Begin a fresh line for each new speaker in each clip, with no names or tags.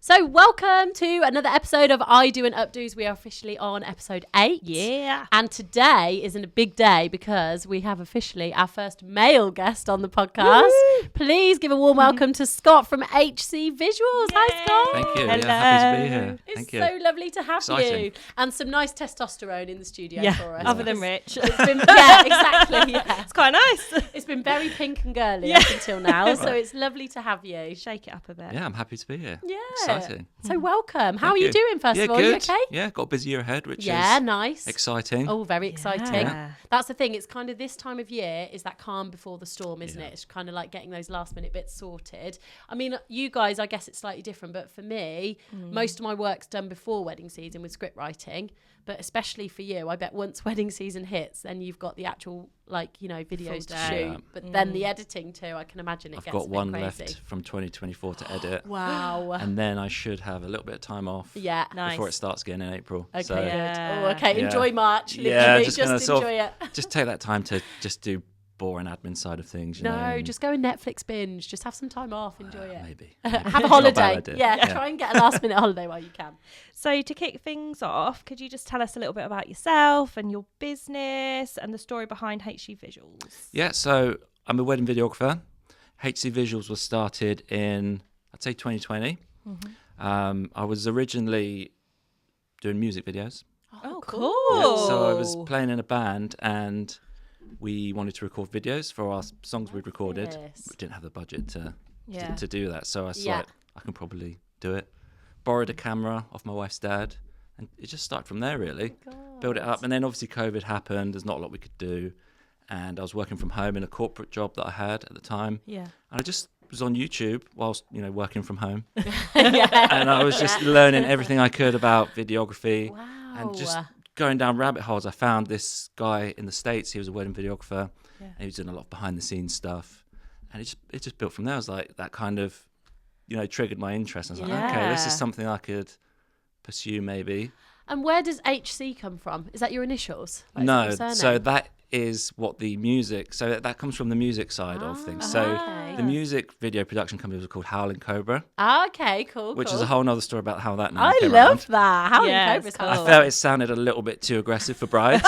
So welcome to another episode of I Do and Updos. We are officially on episode 8.
Yeah.
And today is a big day because we have officially our first male guest on the podcast. Woo! Please give a warm welcome to Scott from HC Visuals.
Yay.
Hi, Scott.
Thank you.
Hello.
Yeah, happy to be here.
It's
Thank you.
so lovely to have
Exciting.
you. And some nice testosterone in the studio for us.
Other than Rich.
It's been, yeah, exactly. Yeah.
It's quite nice.
It's been very pink and girly up until now. So it's lovely to have you.
Shake it up a bit.
Yeah, I'm happy to be here.
Yeah.
Exciting.
So welcome. How
Thank
are you
you.
doing, first
Yeah,
of all?
good.
You okay?
Yeah, got a busy year ahead, which
Yeah,
is
nice.
exciting.
Oh, very exciting.
Yeah.
That's the thing. It's kind of this time of year is that calm before the storm, isn't
Yeah.
it? It's kind of like getting those last minute bits sorted. I mean, you guys, I guess it's slightly different, but for me, most of my work's done before wedding season with script writing. But especially for you, I bet once wedding season hits, then you've got the actual, like, you know, videos to
day.
shoot.
Yeah.
But then the editing too, I can imagine it
I've
gets
got
a bit
one
crazy.
left from 2024 to edit.
Wow.
And then I should have a little bit of time off
Yeah.
Nice.
before it starts again in April.
Okay,
So
good.
Yeah.
Oh, okay.
Yeah.
Enjoy March. Literally,
Yeah,
just
just gonna sort of-
enjoy it.
just take that time to just do boring admin side of things. You know,
No,
and-
just go and Netflix binge. Just have some time off. Enjoy it.
Maybe.
Have a
Not bad
holiday.
idea.
Yeah, try and get a last minute holiday while you can.
So to kick things off, could you just tell us a little bit about yourself and your business and the story behind HC Visuals?
Yeah, so I'm a wedding videographer. HC Visuals was started in, I'd say, 2020. I was originally doing music videos.
Oh,
cool.
cool.
Yeah, so I was playing in a band and we wanted to record videos for our songs we'd recorded.
Yes.
We didn't have the budget to
Yeah.
do that. So I was
Yeah.
like, I can probably do it. Borrowed a camera off my wife's dad. And it just started from there, really. Build it up. And then obviously COVID happened. There's not a lot we could do. And I was working from home in a corporate job that I had at the time.
Yeah.
And I just was on YouTube whilst, working from home.
Yeah.
And I was just learning everything I could about videography.
Wow.
And just going down rabbit holes. I found this guy in the States. He was a wedding videographer.
Yeah.
And he was doing a lot of behind the scenes stuff. And it just built from there. I was like, that kind of, triggered my interest. I was like, okay, this is
Yeah.
something I could pursue maybe.
And where does HC come from? Is that your initials? Like, is
No,
that your
so
surname?
that is what the music, so that comes from the music side of things. So
okay.
the music video production company was called Howling Cobra,
Okay, cool.
which
cool.
is a whole nother story about how that name
I
came
love
around.
that. Howling
Yeah,
Cobra's
it's
cool.
cool.
I felt it sounded a little bit too aggressive for brides.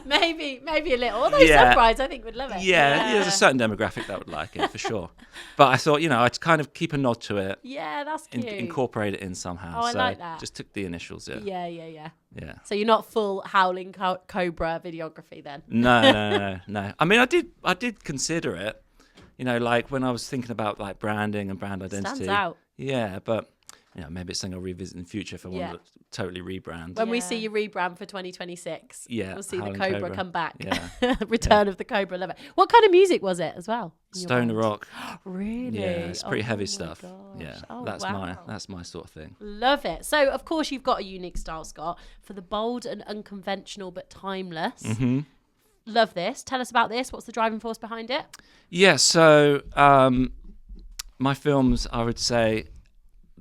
maybe a little. Although
Yeah.
some brides, I think, would love it.
Yeah, there's a certain demographic that would like it for sure. But I thought, I'd kind of keep a nod to it,
Yeah, that's cute.
incorporate it in somehow.
Oh, I
so
like that.
just took the initials.
Yeah.
Yeah.
So you're not full Howling Cobra videography then?
No. I mean, I did consider it. Like when I was thinking about like branding and brand identity.
Stands out.
Yeah, but maybe it's something I'll revisit in the future if I
Yeah.
want to totally rebrand.
When we
Yeah.
see you rebrand for 2026,
Yeah,
we'll see
Howling
the Cobra
Cobra.
come back.
Yeah.
Return of the Cobra, love it. What kind of music was it as well? in your
Stoner
band?
rock.
Really?
Yeah, it's pretty heavy
my
stuff.
gosh.
Yeah,
Oh,
that's
wow.
my sort of thing.
Love it. So, of course, you've got a unique style, Scott, for the bold and unconventional but timeless.
Mm-hmm.
Love this. Tell us about this. What's the driving force behind it?
Yeah, so my films, I would say,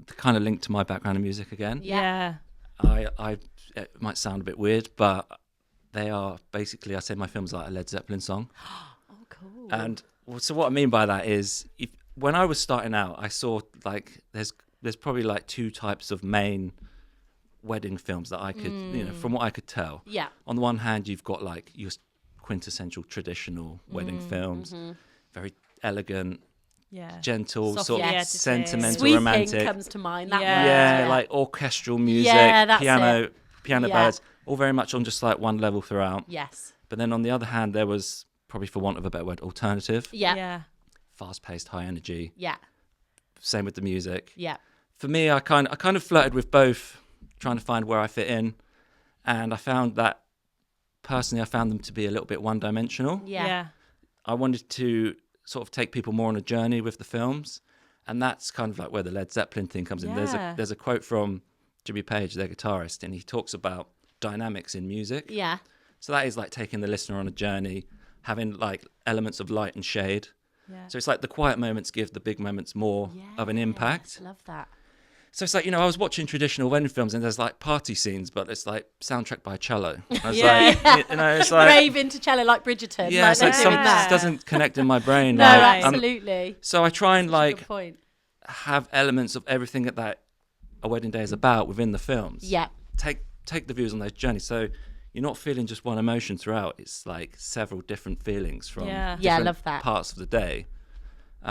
kind of linked to my background in music again.
Yeah.
It might sound a bit weird, but they are basically, I say my films are like a Led Zeppelin song.
Oh, cool.
And so what I mean by that is, when I was starting out, I saw like there's probably like two types of main wedding films that I could, from what I could tell.
Yeah.
On the one hand, you've got like your quintessential traditional wedding films, very elegant,
Yeah.
gentle,
Soft
sort of
editing.
sentimental,
Sweeping
romantic.
comes to mind. That
Yeah.
word,
Like orchestral music,
Yeah, that's
piano
Yeah.
ballads, all very much on just like one level throughout.
Yes.
But then on the other hand, there was, probably for want of a better word, alternative,
Yeah.
Yeah.
fast-paced, high energy.
Yeah.
Same with the music.
Yeah.
For me, I kind of flirted with both, trying to find where I fit in, and I found that personally, I found them to be a little bit one-dimensional.
Yeah.
I wanted to sort of take people more on a journey with the films, and that's kind of like where the Led Zeppelin thing comes in.
Yeah.
There's a quote from Jimmy Page, their guitarist, and he talks about dynamics in music.
Yeah.
So that is like taking the listener on a journey, having like elements of light and shade.
Yeah.
So it's like the quiet moments give the big moments more of an impact.
Love that.
So it's like, I was watching traditional wedding films and there's like party scenes, but it's like soundtrack by a cello. I was like, it's like,
Rave into cello like Bridgerton.
yeah, it's
they're
like
doing
something
that.
doesn't connect in my brain.
No,
like,
absolutely.
so I try and
Such a good
like
point.
have elements of everything that a wedding day is about within the films.
Yeah.
Take the viewers on those journeys. So you're not feeling just one emotion throughout. It's like several different feelings from
Yeah.
Yeah, I
different
love that.
parts of the day. You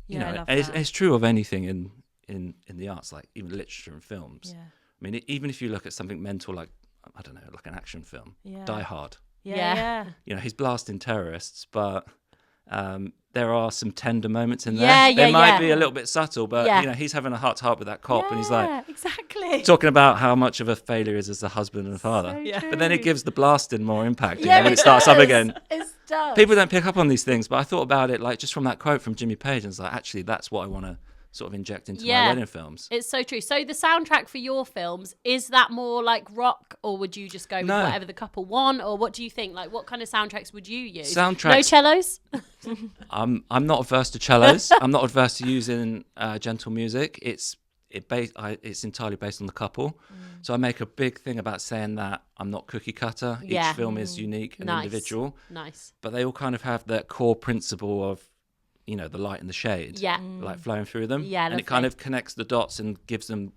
Yeah, I
know,
love
and
that.
it's true of anything in the arts, like even literature and films.
Yeah.
I mean, even if you look at something mental, like, I don't know, like an action film,
Yeah.
Die Hard.
Yeah.
Yeah.
Yeah.
You know, he's blasting terrorists, but there are some tender moments in there.
Yeah,
They
yeah,
might
yeah.
be a little bit subtle, but
Yeah.
you know, he's having a heart-to-heart with that cop, and he's like
Yeah, exactly.
talking about how much of a failure he is as a husband and father.
So
Yeah.
But then it
true.
gives the blasting more impact, you
Yeah,
know, when
it
it starts up
does.
again.
It does.
People don't pick up on these things, but I thought about it like just from that quote from Jimmy Page, and it's like, actually, that's what I want to sort of inject into
Yeah.
my wedding films.
It's so true. So the soundtrack for your films, is that more like rock, or would you just go with
No.
whatever the couple want, or what do you think? Like, what kind of soundtracks would you use?
Soundtracks.
No cellos?
I'm not averse to cellos. I'm not adverse to using gentle music. It's entirely based on the couple. So I make a big thing about saying that I'm not cookie cutter.
Yeah.
Each film is unique and
Nice.
individual,
Nice.
but they all kind of have that core principle of, you know, the light and the shade,
Yeah.
like flowing through them.
Yeah,
and it kind
lovely.
of connects the dots and gives them,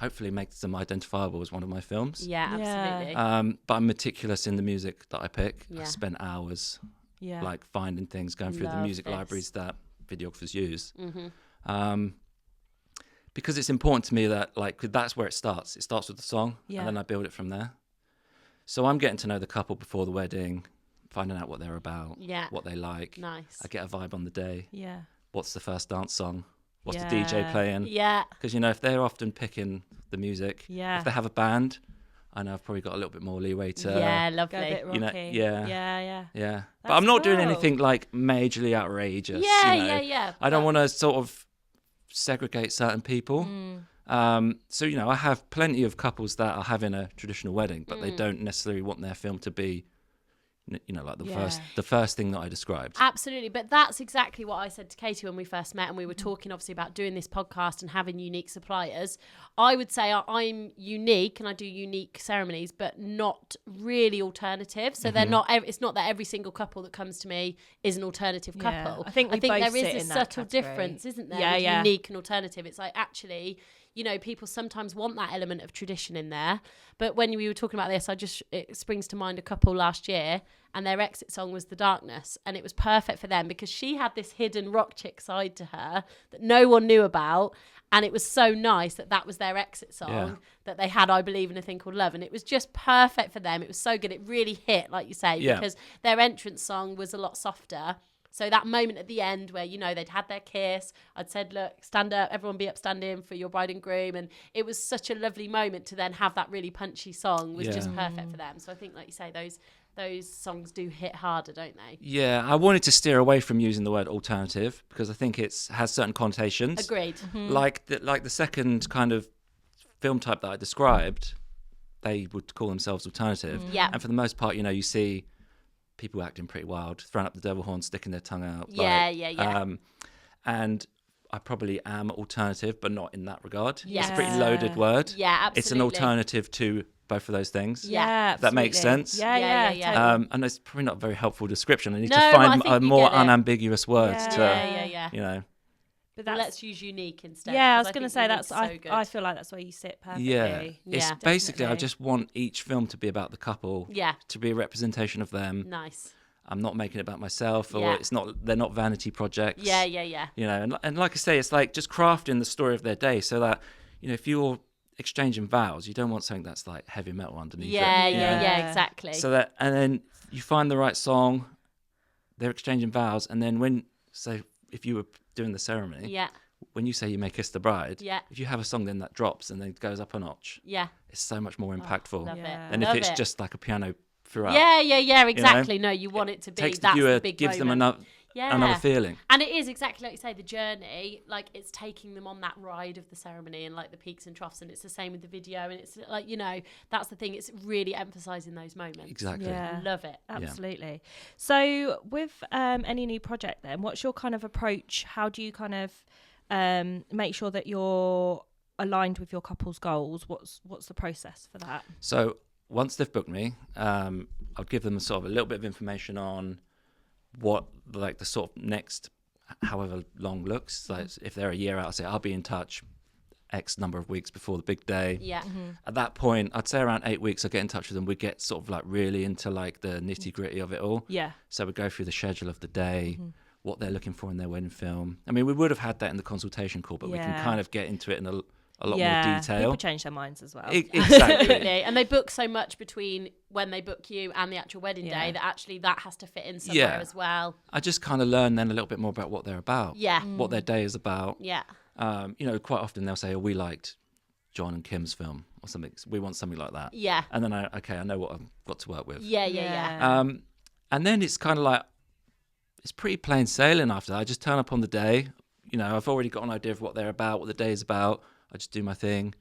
hopefully makes them identifiable as one of my films.
Yeah,
Yeah.
absolutely.
But I'm meticulous in the music that I pick.
Yeah.
I spent hours
Yeah.
like finding things, going through the
Love
music
this.
libraries that videographers use.
Mm-hmm.
Because it's important to me that like that's where it starts. It starts with the song,
Yeah.
and then I build it from there. So I'm getting to know the couple before the wedding, finding out what they're about,
Yeah.
what they like.
Nice.
I get a vibe on the day.
Yeah.
What's the first dance song? What's the
Yeah.
DJ playing?
Yeah.
Because, you know, if they're often picking the music,
Yeah.
if they have a band, I know I've probably got a little bit more leeway to...
Yeah,
Go a
lovely.
bit rocky.
you know, yeah.
Yeah.
Yeah. But
That's
I'm not doing
cool.
anything like majorly outrageous.
Yeah,
you know.
yeah.
I don't want to sort of segregate certain people. So, you know, I have plenty of couples that are having a traditional wedding, but they don't necessarily want their film to be, you know, like the first thing that I described.
Absolutely. But that's exactly what I said to Katie when we first met, and we were talking obviously about doing this podcast and having unique suppliers. I would say I'm unique and I do unique ceremonies, but not really alternative. So they're not, it's not that every single couple that comes to me is an alternative
Yeah.
couple.
I think we both
there is
sit
this
in that
subtle
category.
difference, isn't there?
Yeah,
with
yeah.
unique and alternative. It's like, actually, you know, people sometimes want that element of tradition in there. But when we were talking about this, it springs to mind a couple last year, and their exit song was The Darkness. And it was perfect for them because she had this hidden rock chick side to her that no one knew about. And it was so nice that was their exit song that they had, I Believe in a Thing Called Love. And it was just perfect for them. It was so good. It really hit, like you say, because their entrance song was a lot softer. So that moment at the end where, you know, they'd had their kiss, I'd said, look, stand up, everyone be upstanding for your bride and groom. And it was such a lovely moment to then have that really punchy song was just perfect for them. So I think, like you say, those songs do hit harder, don't they?
Yeah, I wanted to steer away from using the word alternative because I think it has certain connotations.
Agreed.
Like the second kind of film type that I described, they would call themselves alternative.
Yeah.
And for the most part, you know, you see people acting pretty wild, throwing up the devil horn, sticking their tongue out.
Yeah.
And I probably am alternative, but not in that regard.
Yeah.
It's a pretty loaded word.
Yeah, absolutely.
It's an alternative to both of those things.
Yeah.
That makes
absolutely.
sense.
Yeah.
Yeah.
And it's probably not a very helpful description. I need
No,
to
I
find
think
a
you
more
get it.
unambiguous words to,
Yeah.
you know.
But
Well,
that's,
let's use unique instead.
yeah, I was
'cause
going to
think
say
unique's
that's.
so good.
I feel like that's where you sit perfectly.
Yeah. It's
Yeah,
basically, I
definitely.
just want each film to be about the couple.
Yeah.
To be a representation of them.
Nice.
I'm not making it about myself, or
Yeah.
they're not vanity projects.
Yeah.
You know, and like I say, it's like just crafting the story of their day so that, you know, if you're exchanging vows, you don't want something that's like heavy metal underneath
Yeah,
it. you know?
yeah, exactly.
So that, and then you find the right song, they're exchanging vows, and then if you were doing the ceremony,
yeah,
when you say you may kiss the bride,
Yeah.
if you have a song then that drops and then goes up a notch,
yeah.
it's so much more impactful
Love
Yeah.
it.
than
Love
if it's
it.
just like a piano throughout.
Yeah, exactly. No, you want it to be.
Takes the
That's
viewer,
the big
gives them
moment.
another
Yeah.
feeling.
And it is exactly like you say, the journey, like it's taking them on that ride of the ceremony and like the peaks and troughs. And it's the same with the video. And it's like, you know, that's the thing. It's really emphasising those moments.
Exactly.
Yeah.
Love it.
Absolutely. So with any new project then, what's your kind of approach? How do you kind of make sure that you're aligned with your couple's goals? What's the process for that?
So once they've booked me, I'll give them sort of a little bit of information on what like the sort of next however long looks. Like if they're a year out, I'll say I'll be in touch X number of weeks before the big day.
Yeah.
At that point, I'd say around 8 weeks, I get in touch with them. We get sort of like really into like the nitty gritty of it all.
Yeah.
So we go through the schedule of the day, what they're looking for in their wedding film. I mean, we would have had that in the consultation call, but we can kind of get into it in a lot more detail.
People change their minds as well.
Exactly.
Absolutely. And they book so much between when they book you and the actual wedding day that actually that has to fit in somewhere as well.
I just kind of learn then a little bit more about what they're about.
Yeah.
What their day is about.
Yeah.
You know, quite often they'll say, oh, we liked John and Kim's film or something. We want something like that.
Yeah.
And then I know what I've got to work with.
Yeah.
And then it's kind of like, it's pretty plain sailing after that. I just turn up on the day. You know, I've already got an idea of what they're about, what the day is about. I just do my thing.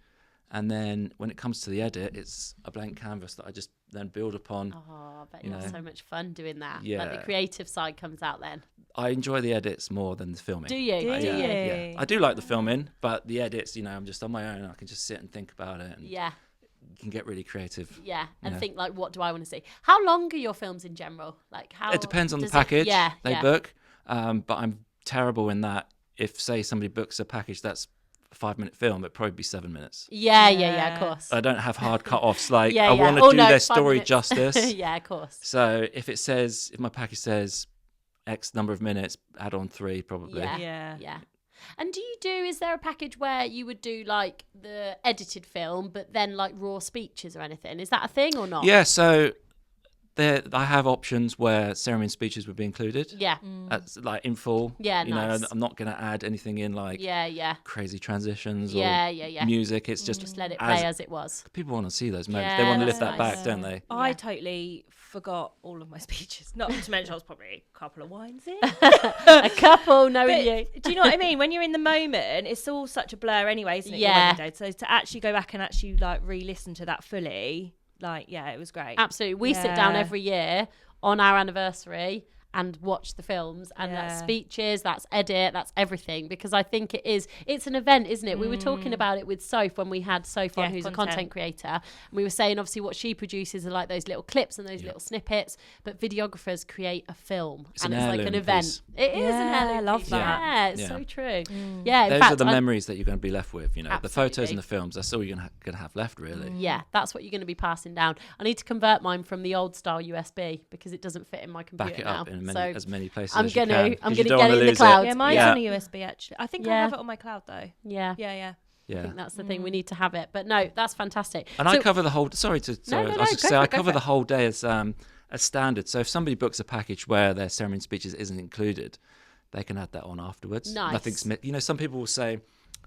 And then when it comes to the edit, it's a blank canvas that I just then build upon.
Oh, I bet you have so much fun doing that.
Yeah.
Like the creative side comes out then.
I enjoy the edits more than the filming.
Do you?
Yeah. I do like the filming, but the edits, you know, I'm just on my own. I can just sit and think about it. And
Yeah.
you can get really creative.
Yeah. And
Yeah.
think like, what do I want to see? How long are your films in general? Like how?
It depends on the
does
package they
yeah.
book. But I'm terrible in that. If, say, somebody books a package that's a 5-minute film, it'd probably be 7 minutes.
Yeah, of course.
I don't have hard cut-offs. Like,
Yeah,
I
yeah.
want to
Oh,
do
no,
their
5
story
minutes.
justice.
Yeah, of course.
So if my package says X number of minutes, add on 3 probably.
Yeah. And is there a package where you would do like the edited film, but then like raw speeches or anything? Is that a thing or not?
Yeah, so I have options where ceremony and speeches would be included.
Yeah.
That's like in full.
Yeah,
You
nice.
know, I'm not going to add anything in like
Yeah.
crazy transitions
Yeah.
or music. It's
Just let it play as it was.
people want to see those moments.
Yeah,
They want to
that's
live that
nice.
back, don't they?
I totally forgot all of my speeches. Not to mention I was probably a couple of wines in.
A couple knowing you.
Do you know what I mean? When you're in the moment, it's all such a blur anyway, isn't it? your
Yeah.
wedding day? So to actually go back and actually like re-listen to that fully, like, yeah, it was great.
Absolutely. We sit down
Yeah.
every year on our anniversary and watch the films, and that's
Yeah.
speeches, that's edit, that's everything, because I think it's an event, isn't it? We were talking about it with Soph when we had Soph on, who's a content creator, and we were saying obviously what she produces are like those little clips and those little snippets, but videographers create a film, and it's like an event.
Piece.
It is an
Yeah,
heirloom
I love
piece.
that.
Yeah, it's
Yeah.
so true. Yeah, in
Those
fact,
are the memories that you're going to be left with. You know, the photos
Absolutely.
and the films. That's all you're going to have left, really.
Yeah, that's what you're going to be passing down. I need to convert mine from the old style USB because it doesn't fit in my computer
Back it
now.
up in
So
as many places
I'm
as you
gonna-
can.
I'm
'cause
gonna
you don't
get
wanna
it in the
lose
cloud.
Yeah, mine's
Yeah.
on a USB actually. I think I
Yeah.
have it on my cloud though.
yeah.
Yeah.
I think that's the thing. We need to have it. But no, that's fantastic.
And
So-
I cover the whole. Sorry, I was just
go
say
for
I
it, go
cover
for
the
it.
whole day as standard. So if somebody books a package where their ceremony and speeches isn't included, they can add that on afterwards.
Nice.
Nothing's you know, some people will say,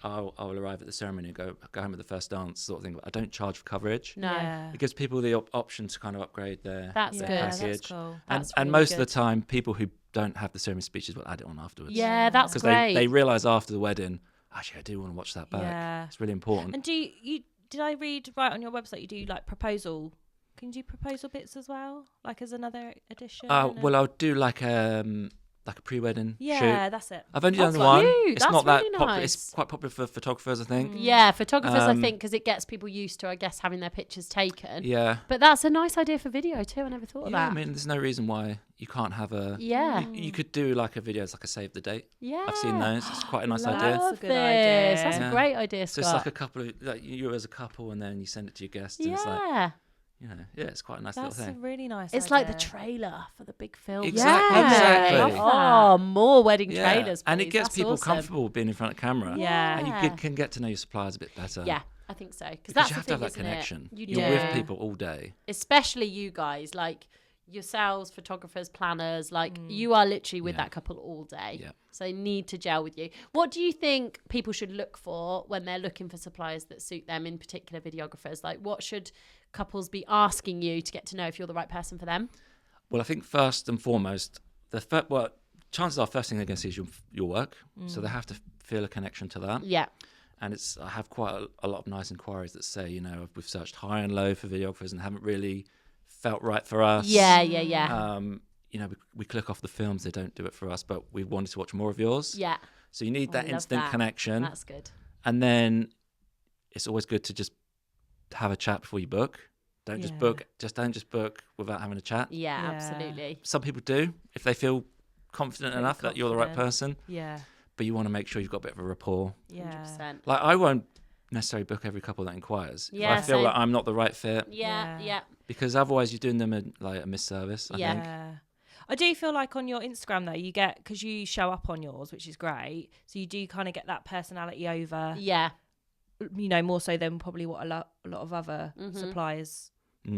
"Oh, I will arrive at the ceremony and go home at the first dance," sort of thing. But I don't charge for coverage.
No.
Yeah.
It gives people the option to kind of upgrade their
That's
their
good.
That's
package.
cool.
That's
and
really
most of the
good.
time, people who don't have the ceremony speeches will add it on afterwards.
Yeah, that's
Because
great.
they realise after the wedding, actually, I do want to watch that back.
Yeah.
It's really important.
And do you did I read right on your website you do like proposal? Can you do proposal bits as well? Like as another edition?
Well, I'll do like a pre-wedding
yeah,
shoot.
that's it.
I've only
That's
done one.
cute.
It's
That's
not that
really
popular.
nice.
It's quite popular for photographers, I think.
Yeah, photographers, I
Um,
think, because it gets people used to, I guess, having their pictures taken.
Yeah.
But that's a nice idea for video too. I never thought of
Yeah,
that.
I mean, there's no reason why you can't have a.
Yeah.
You could do like a video as like a save the date.
Yeah.
I've seen those. It's quite a nice
Love
idea.
That's a
this.
good idea.
That's
Yeah.
a great idea,
So
Scott.
it's like a couple of like you as a couple, and then you send it to your guests. And it's like,
yeah.
you know, yeah, it's quite a nice
That's
little
a
thing.
really nice
It's
idea.
like the trailer for the big film.
Exactly,
Yeah.
exactly.
Love
Oh, more wedding
Yeah,
trailers,
and it
please.
gets
That's
people
awesome.
comfortable being in front of camera.
Yeah.
And you
Yeah.
can get to know your suppliers a bit better.
Yeah, I think so. Because
Because
that's
you
the
have to have
thing,
that
isn't it?
connection.
You
You're
do.
with people all day.
Especially you guys, like yourselves, photographers, planners, like you are literally with
Yeah.
that couple all day.
Yeah.
So they need to gel with you. What do you think people should look for when they're looking for suppliers that suit them, in particular videographers? Like what should couples be asking you to get to know if you're the right person for them?
Well, I think first and foremost, chances are first thing they're going to see is your work. So they have to feel a connection to that.
Yeah.
And I have quite a lot of nice inquiries that say, you know, we've searched high and low for videographers and haven't really felt right for us.
Yeah.
You know, we click off the films, they don't do it for us, but we wanted to watch more of yours.
Yeah.
So you need that
I love
instant
that.
connection.
That's good.
And then it's always good to just have a chat before you book. Don't just book without having a chat.
Yeah,
Yeah.
absolutely.
Some people do if they feel confident enough that you're the right
confident.
person,
Yeah.
but you want to make sure you've got a bit of a rapport.
Yeah.
100%.
Like I won't necessarily book every couple that inquires. If
Yeah,
I feel
same.
like I'm not the right fit,
Yeah.
because otherwise you're doing them a misservice, I think.
I do feel like on your Instagram though, you get, because you show up on yours, which is great, so you do kind of get that personality over,
Yeah.
you know, more so than probably what a lot of other suppliers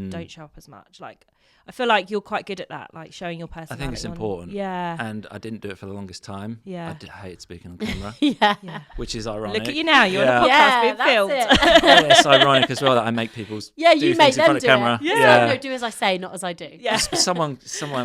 don't show up as much. Like, I feel like you're quite good at that, like showing your personality.
I think it's important.
Yeah.
And I didn't do it for the longest time.
Yeah.
I hate speaking on camera,
Yeah.
which is ironic.
Look at you now, you're on a podcast
Yeah,
being
that's
filmed.
it.
Yeah, it's ironic as well that I make people
Yeah,
do
you
things
make
in
them
front
do
of camera.
it.
Yeah.
No, do as I say, not as I do.
Yeah.
Someone,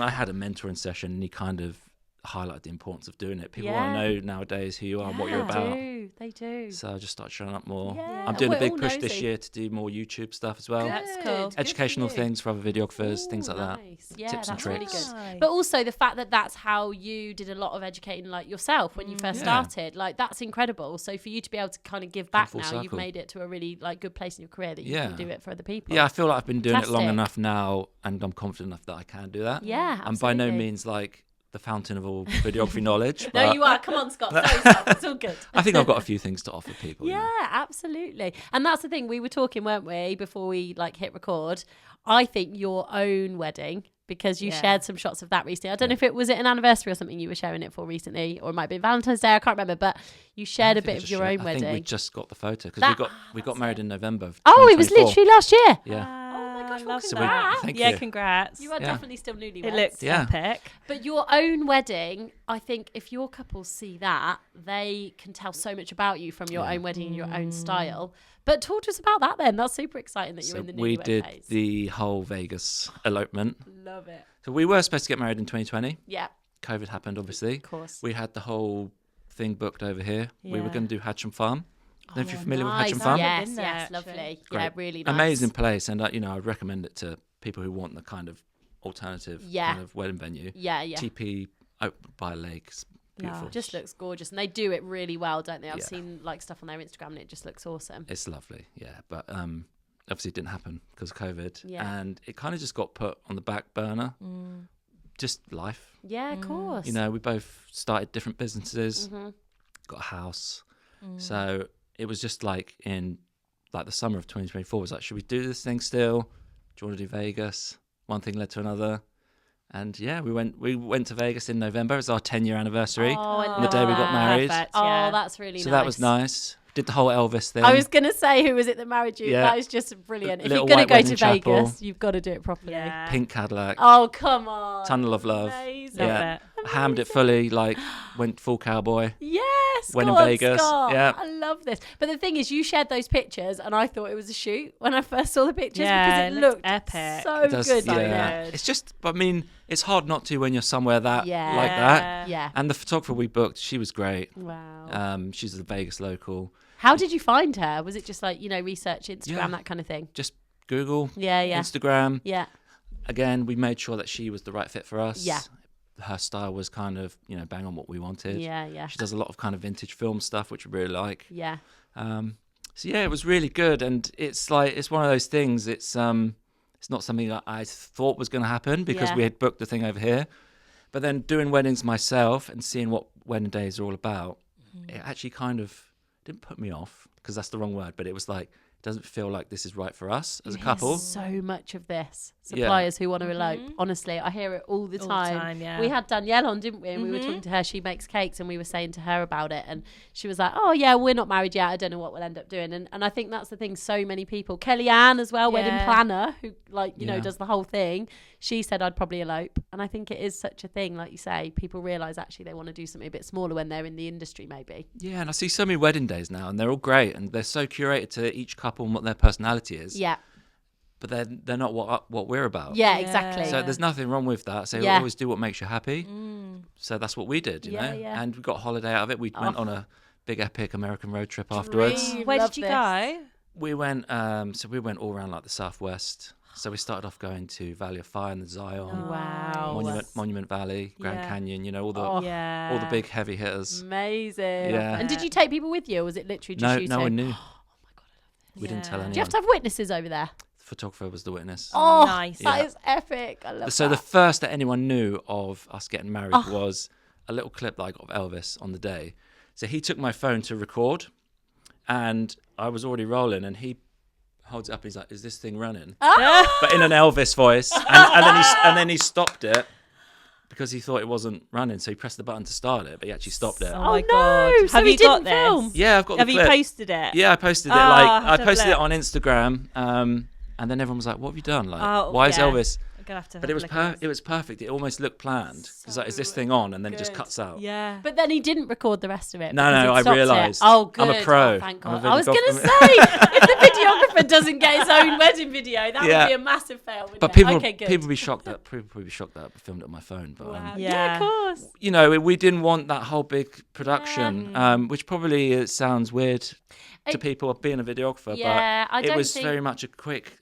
I had a mentoring session and he kind of highlighted the importance of doing it. People want to know nowadays who you are and what you're about.
They do.
So I just started showing up more.
Yeah.
I'm doing a
We're
big
all
push this
nosy.
year to do more YouTube stuff as well.
That's cool.
Good for
Educational
you.
things for other videographers, things like that.
Nice. Yeah,
Tips and
that's really
tricks.
good.
Nice.
But also the fact that that's how you did a lot of educating, like yourself when you first
Yeah.
started, like that's incredible. So for you to be able to kind of give back
full
now, you've
circle.
made it to a really like good place in your career that you
Yeah.
can do it for other people.
Yeah, I feel like I've been doing it long
Fantastic.
enough now and I'm confident enough that I can do that.
Yeah,
I'm by no
absolutely.
means like the fountain of all videography knowledge.
No,
but
you are. Come on, Scott. Throw yourself. It's all good.
I think I've got a few things to offer people. you
Yeah,
know.
absolutely. And that's the thing. We were talking, weren't we, before we like hit record? I think your own wedding, because you
Yeah.
shared some shots of that recently. I don't know if it was an anniversary or something you were sharing it for recently, or it might be Valentine's Day. I can't remember, but you shared a
I think I
bit of
just
your
shared-
own
I think we
wedding.
just got the photo because
That-
we got married in November. Of
Oh, it was
2024.
literally last year.
Yeah.
Oh my gosh, well,
So
congrats.
thank
Yeah,
you.
congrats.
You are
Yeah.
definitely still newlyweds.
It looks
Yeah.
epic.
But your own wedding, I think if your couples see that, they can tell so much about you from your own wedding and your own style. But talk to us about that then. That's super exciting that you're
So
in the
we
newlywed
did
phase.
the whole Vegas elopement.
Love it.
So we were supposed to get married in 2020.
Yeah,
COVID happened, obviously.
of course.
We had the whole thing booked over here. We were
Yeah.
going to do Hatcham Farm. I don't know if you're familiar with
Nice.
Hatcham Farm.
Yes,
Been there,
yes,
actually.
lovely.
Great.
Yeah, really nice.
Amazing place. And, I recommend it to people who want the kind of alternative
Yeah.
kind of wedding venue.
Yeah, yeah.
TP out by a lake. It's beautiful.
Just looks gorgeous. And they do it really well, don't they? I've
Yeah.
seen like stuff on their Instagram and it just looks awesome.
It's lovely, yeah. But obviously it didn't happen because of COVID.
Yeah.
And it kind of just got put on the back burner. Just life.
Yeah, of course.
You know, we both started different businesses,
Mm-hmm.
got a house. So it was just like in like the summer of 2024 was like, should we do this thing still? Do you want to do Vegas? One thing led to another. And yeah, we went to Vegas in November. It was our 10-year anniversary.
Oh, I
On the day we got
love
married.
Perfect,
Oh,
yeah.
that's really
So
nice.
that was nice. Did the whole Elvis thing.
I was going to say, who was it that married you?
Yeah.
That is just brilliant. If
Little
you're going to
white
go to
wedding chapel.
Vegas, you've got to do it properly.
Yeah.
Pink Cadillac.
Oh, come on.
Tunnel of Love.
Amazing.
Love
Yeah.
it.
Hammed it fully, like went full cowboy.
Yes,
When in
God,
Vegas,
Scott.
yeah.
I love this. But the thing is, you shared those pictures, and I thought it was a shoot when I first saw the pictures
Yeah,
because
it
it
looked
looked
epic.
so
It does,
good.
so
didn't
yeah.
it?
It's just, I mean, it's hard not to when you're somewhere that
Yeah.
like that.
Yeah.
And the photographer we booked, she was great.
Wow.
She's a Vegas local.
How did you find her? Was it just like, research Instagram,
Yeah.
that kind of thing?
Just Google,
Yeah, yeah.
Instagram.
Yeah.
Again, we made sure that she was the right fit for us.
Yeah.
Her style was kind of, bang on what we wanted.
Yeah, yeah.
She does a lot of kind of vintage film stuff, which we really like.
Yeah.
So yeah, it was really good, and it's like it's one of those things. It's not something that I thought was going to happen because
Yeah.
we had booked the thing over here, but then doing weddings myself and seeing what wedding days are all about, it actually kind of didn't put me off because that's the wrong word, but it was like it doesn't feel like this is right for us as a couple.
So much of this.
Yeah.
Suppliers who want to elope. Honestly, I hear it all the
All the
time.
time, yeah.
We had Danielle on, didn't we? And we were talking to her. She makes cakes and we were saying to her about it. And she was like, oh, yeah, we're not married yet. I don't know what we'll end up doing. And I think that's the thing. So many people. Kellyanne as well, wedding
Yeah.
planner, who
Yeah.
does the whole thing. She said I'd probably elope. And I think it is such a thing. Like you say, people realise actually they want to do something a bit smaller when they're in the industry maybe.
Yeah, and I see so many wedding days now, and they're all great, and they're so curated to each couple and what their personality is.
Yeah.
But they're not what we're about.
Yeah,
Yeah.
exactly.
So there's nothing wrong with that. So
Yeah.
always do what makes you happy. So that's what we did, you
Yeah,
know.
yeah.
And we got a holiday out of it. We went on a big epic American road trip afterwards.
Dream.
Where
Love
did you
this.
go?
We went we went all around like the southwest. So we started off going to Valley of Fire and the Zion,
Wow.
Monument Valley, Grand
Yeah.
Canyon. All the
Oh.
Yeah.
all the big heavy hitters.
Amazing.
Yeah.
And did you take people with you or was it literally just
No,
you
no
two?
one knew.
Oh my God, I love
We didn't tell
Yeah.
anyone.
Do you have to have witnesses over there?
The photographer was the witness.
Oh,
nice.
That
Yeah.
is epic. I love
So
that.
the first that anyone knew of us getting married
Oh.
was a little clip that I got of Elvis on the day. So he took my phone to record, and I was already rolling, and he holds it up. He's like, "Is this thing running?"
Oh!
But in an Elvis voice, and then he stopped it because he thought it wasn't running. So he pressed the button to start it, but he actually stopped it.
Oh my
no.
God!
So
Have
he
you got
didn't film?
this?
Yeah, I've got
Have
the
you
clip.
posted it?
Yeah, I posted it.
I
I posted it on Instagram, and then everyone was like, "What have you done? Like, why is Elvis?"
I'm gonna have to.
But it was perfect. It almost looked planned. It's like, is this thing on? And then it just cuts out.
Yeah.
But then he didn't record the rest of it.
No,
because
no,
he'd
I
stopped it.
realised.
Oh, good.
I'm a pro.
Oh, thank
I'm a
God. I was going to
videographer.
say, if the videographer doesn't get his own wedding video, that would be a massive fail, wouldn't
But
it?
people,
Okay, good.
people would be shocked that I filmed it on my phone. But
Wow.
Yeah.
Yeah, of course.
you know, we didn't want that whole big production, which probably sounds weird to people being a videographer.
Yeah,
but
I don't
it was
think-
very much a quick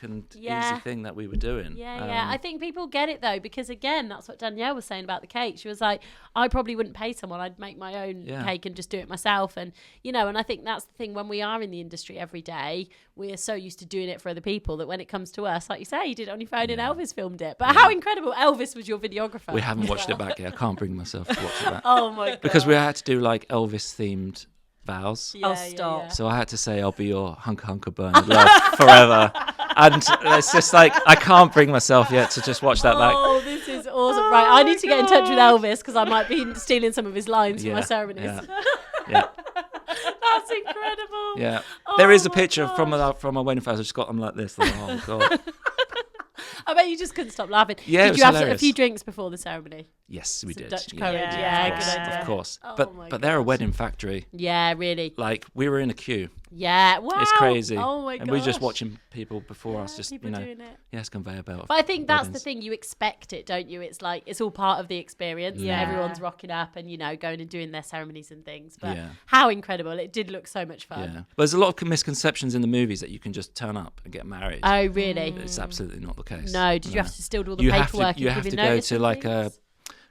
and easy thing that we were doing.
Yeah. I think people get it though, because again, that's what Danielle was saying about the cake. She was like, I probably wouldn't pay someone. I'd make my own cake and just do it myself. And, you know, and I think that's the thing, when we are in the industry every day, we are so used to doing it for other people that when it comes to us, like you say, you did it on your phone and Elvis filmed it. But how incredible. Elvis was your videographer.
We haven't watched it back yet. I can't bring myself to watch it back.
Oh my God.
Because we had to do like Elvis themed vows.
Oh, stop.
So I had to say, I'll be your hunker burn of love forever. And it's just like, I can't bring myself yet to just watch that back.
Oh, this is awesome. Right, I need to get in touch with Elvis because I might be stealing some of his lines for my ceremonies.
Yeah.
That's incredible.
Yeah.
Oh
There is a
my
picture
gosh.
from my wedding photos. I just got them like this. Like, oh, God.
I bet you just couldn't stop laughing.
Yeah, it
Did
was
you have a
hilarious.
few drinks before the ceremony?
Yes, we
Some
did.
Dutch
Yeah,
courage.
Yeah,
Yeah,
of course,
good idea.
of course.
Oh my
But they're a
gosh.
wedding factory.
Yeah, really.
Like, we were in a queue.
Yeah, wow.
It's crazy.
Oh my god.
And we were just watching people before us, just,
people
you know,
doing it.
yes, conveyor belt.
But I think that's the
weddings.
thing, you expect it, don't you? It's like, it's all part of the experience.
Yeah.
Yeah. Everyone's rocking up and, you know, going and doing their ceremonies and things. But
Yeah.
how incredible. It did look so much fun.
Yeah. But there's a lot of misconceptions in the movies that you can just turn up and get married.
Oh, really?
It's absolutely not the case.
No, did you have to still do all the
You have
paperwork?
to, you
and
have
give
to
your
go
notice
to
and
like a
things?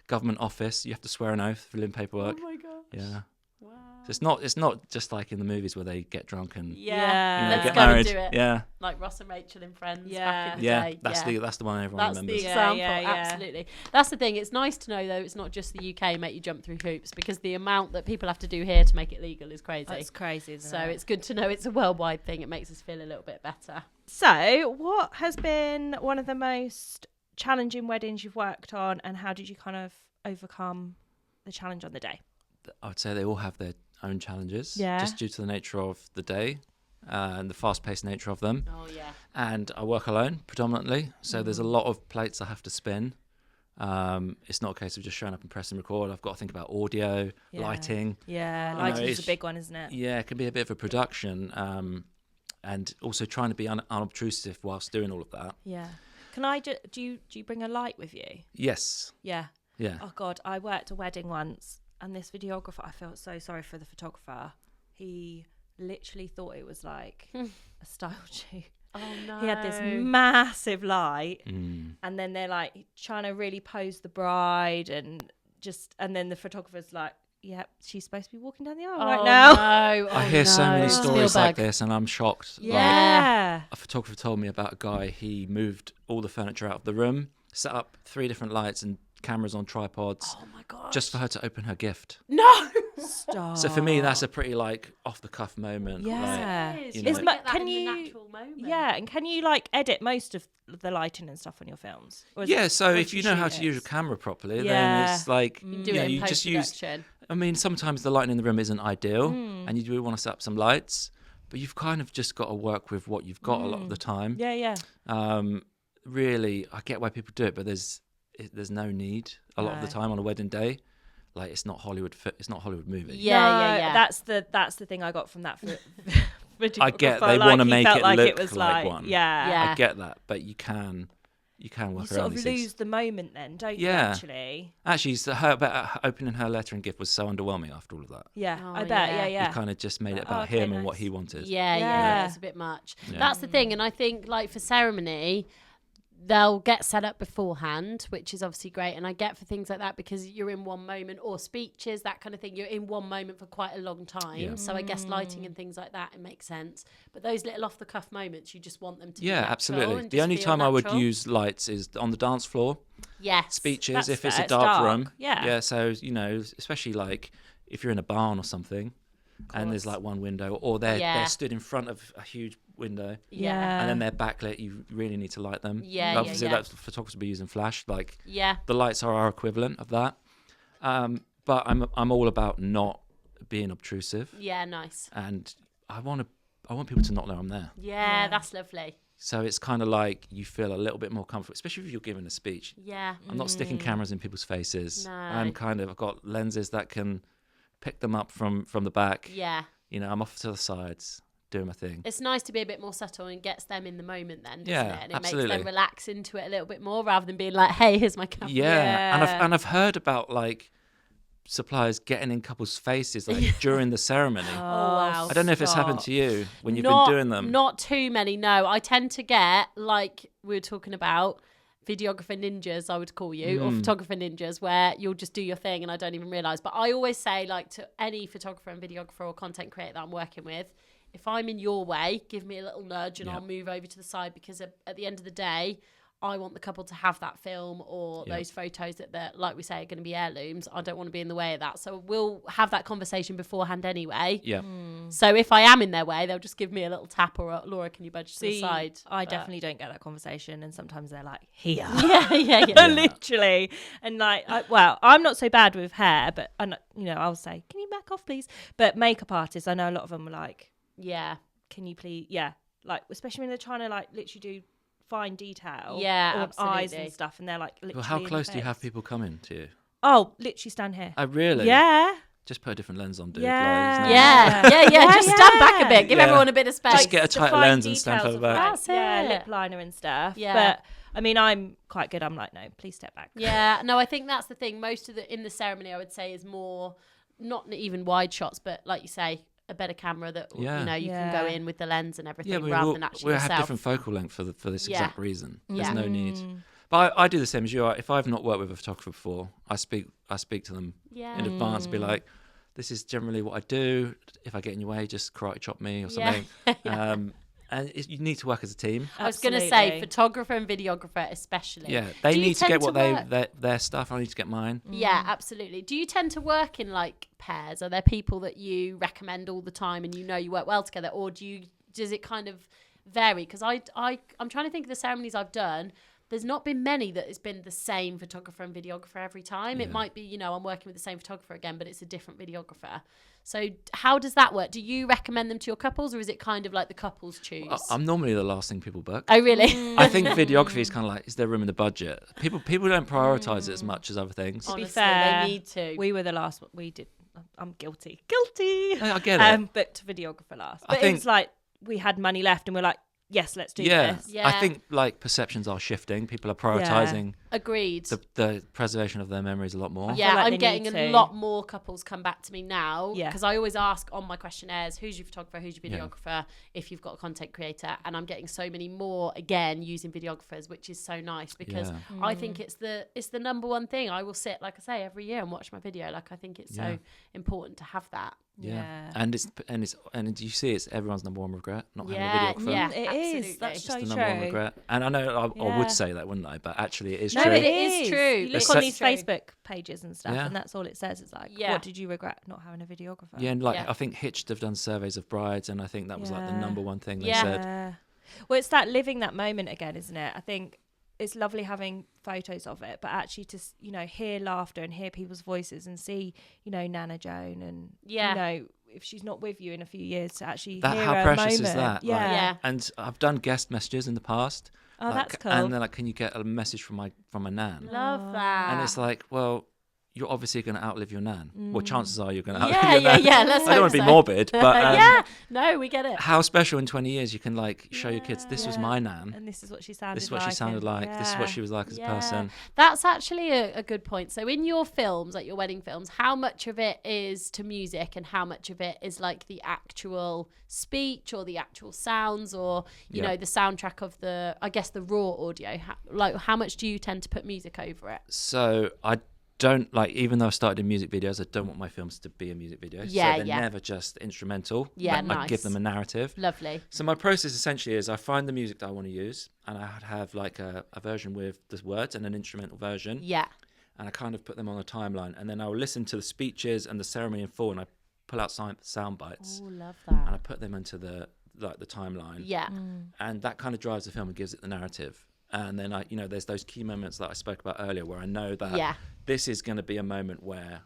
government office. You have to swear an oath, fill in paperwork.
Oh my gosh.
Yeah.
Wow.
So it's not just like in the movies where they get drunk and
Yeah.
Yeah.
you know,
Let's
get
go and
married.
do it.
Yeah.
Like Ross and Rachel in Friends
Yeah.
back in the
Yeah.
day.
That's the one everyone
That's
remembers.
the
Yeah,
example,
yeah, yeah.
absolutely. That's the thing. It's nice to know, though, it's not just the UK make you jump through hoops, because the amount that people have to do here to make it legal is crazy.
That's crazy, isn't
So
it?
it's good to know it's a worldwide thing. It makes us feel a little bit better.
So, what has been one of the most challenging weddings you've worked on, and how did you kind of overcome the challenge on the day?
I would say they all have their own challenges,
Yeah.
just due to the nature of the day and the fast-paced nature of them.
Oh, yeah.
And I work alone predominantly, so there's a lot of plates I have to spin. It's not a case of just showing up and pressing record. I've got to think about audio,
Yeah.
lighting.
Yeah,
You know,
lighting's a
it's-
big one, isn't it?
Yeah, it can be a bit of a production, and also trying to be unobtrusive whilst doing all of that.
Yeah. Can I do you bring a light with you?
Yes,
Yeah.
yeah.
Oh God, I worked a wedding once, and this videographer, I felt so sorry for the photographer. He literally thought it was like a style shoot.
Oh, no.
He had this massive light,
Mm.
and then they're like trying to really pose the bride, and then the photographer's like, "Yeah, she's supposed to be walking down the aisle right now."
No.
I
Oh,
hear so
no.
many stories like
Spielberg.
this, and I'm shocked. Like,
Yeah.
a photographer told me about a guy. He moved all the furniture out of the room, set up 3 different lights and cameras on tripods,
Oh, my God.
just for her to open her gift.
No.
Stop.
So for me, that's a pretty like off the cuff moment.
Yeah.
Like,
Is.
you
You
know,
don't
like-
get that
can
in the
you-
natural moment.
Yeah, and can you like edit most of the lighting and stuff on your films? Or is
yeah.
it
So
once
if you know how
shoot
to
it?
use your camera properly, then
Yeah.
it's like
You
you
do
know,
it in
you just use.
post-production.
I mean, sometimes the lighting in the room isn't ideal,
Hmm.
and you do want to set up some lights, but you've kind of just got to work with what you've got a
Hmm.
lot of the time.
Yeah, yeah.
Really, I get why people do it, but there's no need a lot of the
No.
time on a wedding day. Like it's not Hollywood. It's not a Hollywood movie.
Yeah.
That's the thing I got from that.
I get
videographer.
they
Like,
want to
he
make
felt
it
like
look
it was
like
like
one.
Yeah.
Yeah.
I get that, but you can
You
work
sort
around
of
these
lose
things.
the moment then, don't you?
Yeah.
Actually.
Actually, opening her letter and gift was so underwhelming after all of that.
Yeah,
Oh,
I bet.
yeah.
Yeah.
He kind of just made it
Oh,
about
okay,
him and what
nice.
he wanted.
Yeah,
Yeah.
it's a bit much.
Yeah.
That's the thing, and I think like for ceremony, they'll get set up beforehand, which is obviously great. And I get for things like that because you're in one moment, or speeches, that kind of thing. You're in one moment for quite a long time.
Yeah.
So I guess lighting and things like that, it makes sense. But those little off the cuff moments, you just want them to be
Yeah,
natural
absolutely.
and
The
just
only
feel
time I would
natural.
use lights is on the dance floor.
Yes.
Speeches,
That's
if it's
fair,
a
it's
dark
dark,
room.
yeah.
Yeah, so, especially like if you're in a barn or something, and there's like one window, or they're stood in front of a huge window,
Yeah.
and then they're backlit. You really need to light them. Obviously, that's photographers be using flash. Like, the lights are our equivalent of that. But I'm all about not being obtrusive.
Yeah, nice.
And I want people to not know I'm there.
Yeah, that's lovely.
So it's kind of like you feel a little bit more comfortable, especially if you're giving a speech.
Yeah.
I'm not sticking cameras in people's faces.
No.
I've got lenses that can pick them up from the back.
Yeah.
You know, I'm off to the sides doing my thing.
It's nice to be a bit more subtle and gets them in the moment then, doesn't
Yeah,
it? And
absolutely.
makes them relax into it a little bit more rather than being like, hey, here's my camera.
Yeah. And I've heard about like suppliers getting in couples' faces like during the ceremony.
Oh, wow.
I don't know if it's happened to you when you've been doing them.
Not too many, no. I tend to get, like we were talking about, videographer ninjas, I would call you, or photographer ninjas, where you'll just do your thing and I don't even realise. But I always say, like, to any photographer and videographer or content creator that I'm working with, if I'm in your way, give me a little nudge and I'll move over to the side, because at the end of the day, I want the couple to have that film or those photos that, like we say, are going to be heirlooms. I don't want to be in the way of that. So we'll have that conversation beforehand anyway.
Yeah.
So if I am in their way, they'll just give me a little tap or Laura, can you budge to the side?
I definitely don't get that conversation, and sometimes they're like, here.
Yeah.
Literally. And like, I'm not so bad with hair, but I'll say, can you back off, please? But makeup artists, I know a lot of them are like,
yeah,
can you please? Yeah, like especially when they're trying to like literally do fine detail, on
absolutely.
eyes and stuff, and they're like, literally.
Well, how close do you have people coming to you?
Oh, literally stand here.
Oh, really?
Yeah.
Just put a different lens on, dude.
Yeah.
Like,
Yeah. Just stand back a bit. Give everyone a bit of space.
Just get a tighter
fine
lens and stand
details
further
of,
back.
like, yeah, lip liner and stuff.
Yeah.
But I mean, I'm quite good. I'm like, no, please step back.
Yeah, no, I think that's the thing. Most of in the ceremony, I would say, is more not even wide shots, but like you say, a better camera that you can go in with the lens and everything rather than actually yourself.
We have different focal length for this exact reason. There's no need.
Mm.
But I do the same as you are. If I've not worked with a photographer before, I speak to them in advance, be like, this is generally what I do. If I get in your way, just karate chop me or something. And you need to work as a team.
I was going to say, photographer and videographer especially.
Yeah, they need to get their stuff. I need to get mine.
Yeah, absolutely. Do you tend to work in like pairs? Are there people that you recommend all the time and you work well together, or does it kind of vary? Because I'm trying to think of the ceremonies I've done. There's not been many that it's been the same photographer and videographer every time. It might be, I'm working with the same photographer again, but it's a different videographer. So how does that work? Do you recommend them to your couples, or is it kind of like the couples choose?
I'm normally the last thing people book.
Oh, really?
I think videography is kind of like, is there room in the budget? People don't prioritise it as much as other things.
To be
Honestly,
fair,
they need to.
We were the last one. We did. I'm guilty.
I get it.
Booked videographer last. But it's like we had money left and we're like, yes, let's do this.
Yeah.
I think like perceptions are shifting. People are prioritising
Agreed.
the preservation of their memories a lot more.
Yeah,
like
I'm
they
getting
need
a
to.
lot more couples come back to me now,
Yeah.
because I always ask on my questionnaires, who's your photographer, who's your videographer, if you've got a content creator, and I'm getting so many more again using videographers, which is so nice, because I think it's the number one thing. I will sit, like I say, every year and watch my video. Like, I think it's so important to have that.
Yeah. And you see, it's everyone's number one regret not having a videographer.
Yeah,
It
absolutely.
is. That's
It's
so
the
true.
number one regret. And I know I would say that, wouldn't I? But actually, it is
No,
true.
it
is true.
You look
It's
on
so
these
true.
Facebook pages and stuff,
Yeah.
and that's all it says. It's like,
Yeah.
what did you regret not having a videographer?
Yeah, and I think Hitched have done surveys of brides, and I think that was like the number one thing they said.
Yeah. Well, it's that living that moment again, isn't it? I think it's lovely having photos of it, but actually to hear laughter and hear people's voices and see Nana Joan and if she's not with you in a few years, to actually hear
How
her
precious
moment.
is that?
Yeah.
Like,
Yeah.
And I've done guest messages in the past.
Oh, that's cool.
And they're like, can you get a message from my nan?
Love that.
And it's like, well, you're obviously going to outlive your nan. Well, chances are you're going to
Yeah,
outlive your nan.
yeah, let's
I don't want
hope
to be
so.
morbid, but
yeah, no, we get it.
how special in 20 years you can like show your kids, this was my nan.
And this is what she sounded like.
This is what she sounded like. This is what she was like as a person.
That's actually a good point. So in your films, like your wedding films, how much of it is to music and how much of it is like the actual speech or the actual sounds or, you know, the soundtrack of the raw audio? How much do you tend to put music over it?
So I don't even though I've started in music videos, I don't want my films to be a music video.
Yeah,
so they're never just instrumental.
Yeah,
I
nice.
give them a narrative.
Lovely.
So my process essentially is I find the music that I want to use, and I have like a version with the words and an instrumental version.
Yeah.
And I kind of put them on a timeline, and then I'll listen to the speeches and the ceremony in full, and I pull out sound bites,
Oh, love
and I
that.
put them into the timeline.
Yeah.
And that kind of drives the film and gives it the narrative. And then there's those key moments that I spoke about earlier where I know that this is going to be a moment where